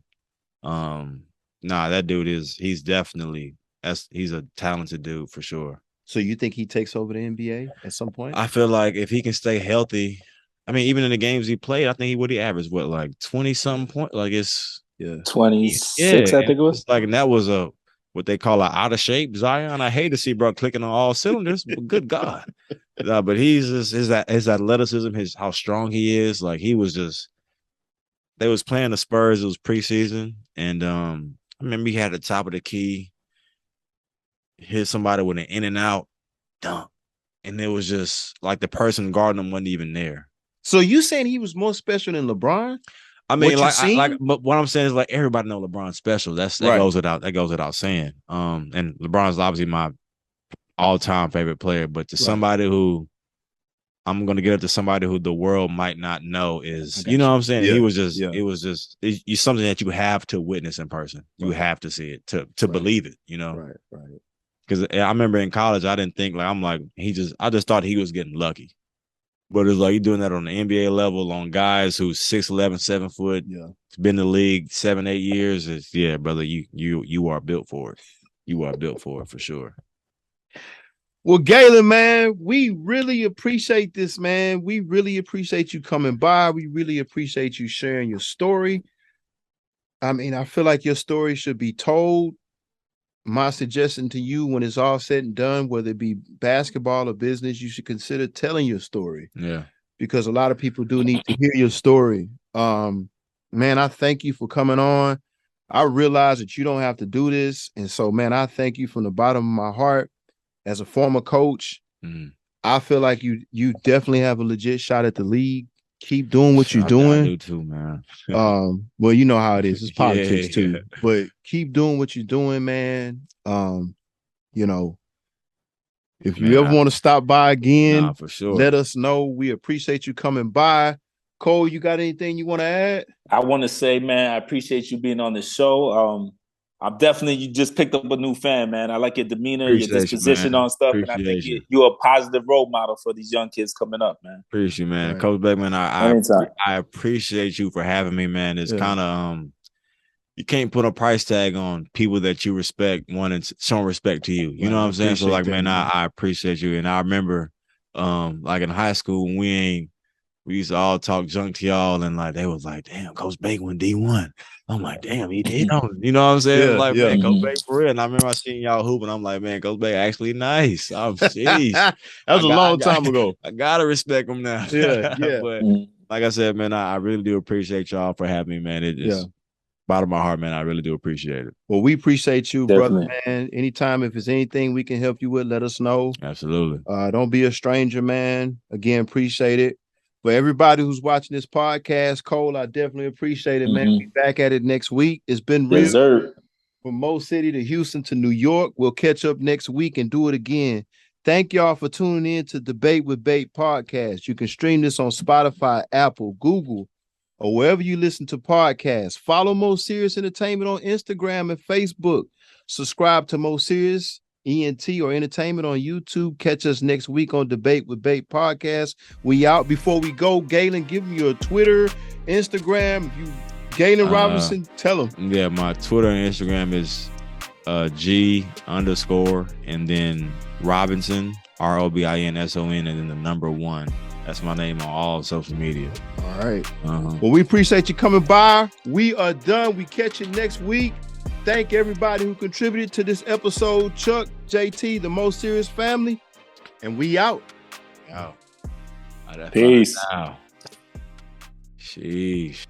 That dude he's a talented dude for sure. So you think he takes over the NBA at some point? I feel like if he can stay healthy, I mean, even in the games he played, I think he averaged like 20-something points. Like it's 26, I think it was. Like, and that was what they call an out of shape Zion. I hate to see bro clicking on all cylinders, but good God. But he's just his athleticism, how strong he is. Like they was playing the Spurs. It was preseason, and I remember he had the top of the key, hit somebody with an in and out dunk, and it was just like the person guarding him wasn't even there. So you saying he was more special than LeBron? I mean, but what I'm saying is like everybody know LeBron's special. That goes without saying. And LeBron's obviously my all-time favorite player, but to somebody who I'm gonna get up to somebody who the world might not know is, you know what I'm saying? Yeah. It was just it's something that you have to witness in person. You have to see it to believe it, you know? Right. Because I remember in college, I didn't think I just thought he was getting lucky. But it's like you're doing that on the NBA level on guys who's 6'11", 7 foot, been in the league 7-8 years. Brother, you are built for it. You are built for it for sure. Well, Galen, man, we really appreciate this, man. We really appreciate you coming by. We really appreciate you sharing your story. I mean, I feel like your story should be told. My suggestion to you, when it's all said and done, whether it be basketball or business, you should consider telling your story. Yeah. Because a lot of people do need to hear your story. Man, I thank you for coming on. I realize that you don't have to do this. And so, man, I thank you from the bottom of my heart. As a former coach, I feel like you definitely have a legit shot at the league. Keep doing what you're doing. I do too, man. Well, you know how it is. It's politics too. But keep doing what you're doing, man. You know, if you ever want to stop by again, for sure, let us know. We appreciate you coming by. Cole, you got anything you want to add? I want to say, man, I appreciate you being on the show. You just picked up a new fan, man. I like your demeanor, your disposition on stuff, and I think you're a positive role model for these young kids coming up, man. Appreciate you, man. Right. Coach Beckman, I appreciate you for having me, man. It's kind of you can't put a price tag on people that you respect, showing respect to you. You know what I'm saying? So like, man, I appreciate you. And I remember like in high school when we used to all talk junk to y'all, and like they was like, damn, Coach Beckman D1. I'm like, damn, he don't. You know what I'm saying? Man, Coach Beck for real. And I remember I seen y'all hooping. I'm like, man, Coach Beck actually nice. I'm jeez. That was a long time ago. I gotta respect him now. Yeah. But like I said, man, I really do appreciate y'all for having me, man. It is bottom of my heart, man. I really do appreciate it. Well, we appreciate you, brother, man. Anytime, if there's anything we can help you with, let us know. Absolutely. Don't be a stranger, man. Again, appreciate it. For everybody who's watching this podcast, Cole, I definitely appreciate it, man. We'll be back at it next week. It's been real. From Mo City to Houston to New York. We'll catch up next week and do it again. Thank y'all for tuning in to Debate with Bait podcast. You can stream this on Spotify, Apple, Google, or wherever you listen to podcasts. Follow Mo Serious Entertainment on Instagram and Facebook. Subscribe to Mo Serious ENT or Entertainment on YouTube. Catch us next week on Debate with Bait podcast. We out. Before we go, Galen, give me your Twitter, Instagram. If you Galen Robinson, tell them. Yeah, my Twitter and Instagram is G_ and then Robinson, ROBINSON, and then the number 1. That's my name on all social media. All right. Well, we appreciate you coming by. We are done. We catch you next week. Thank everybody who contributed to this episode. Chuck, JT, the Most Serious family, and we out. Peace. Peace. Sheesh.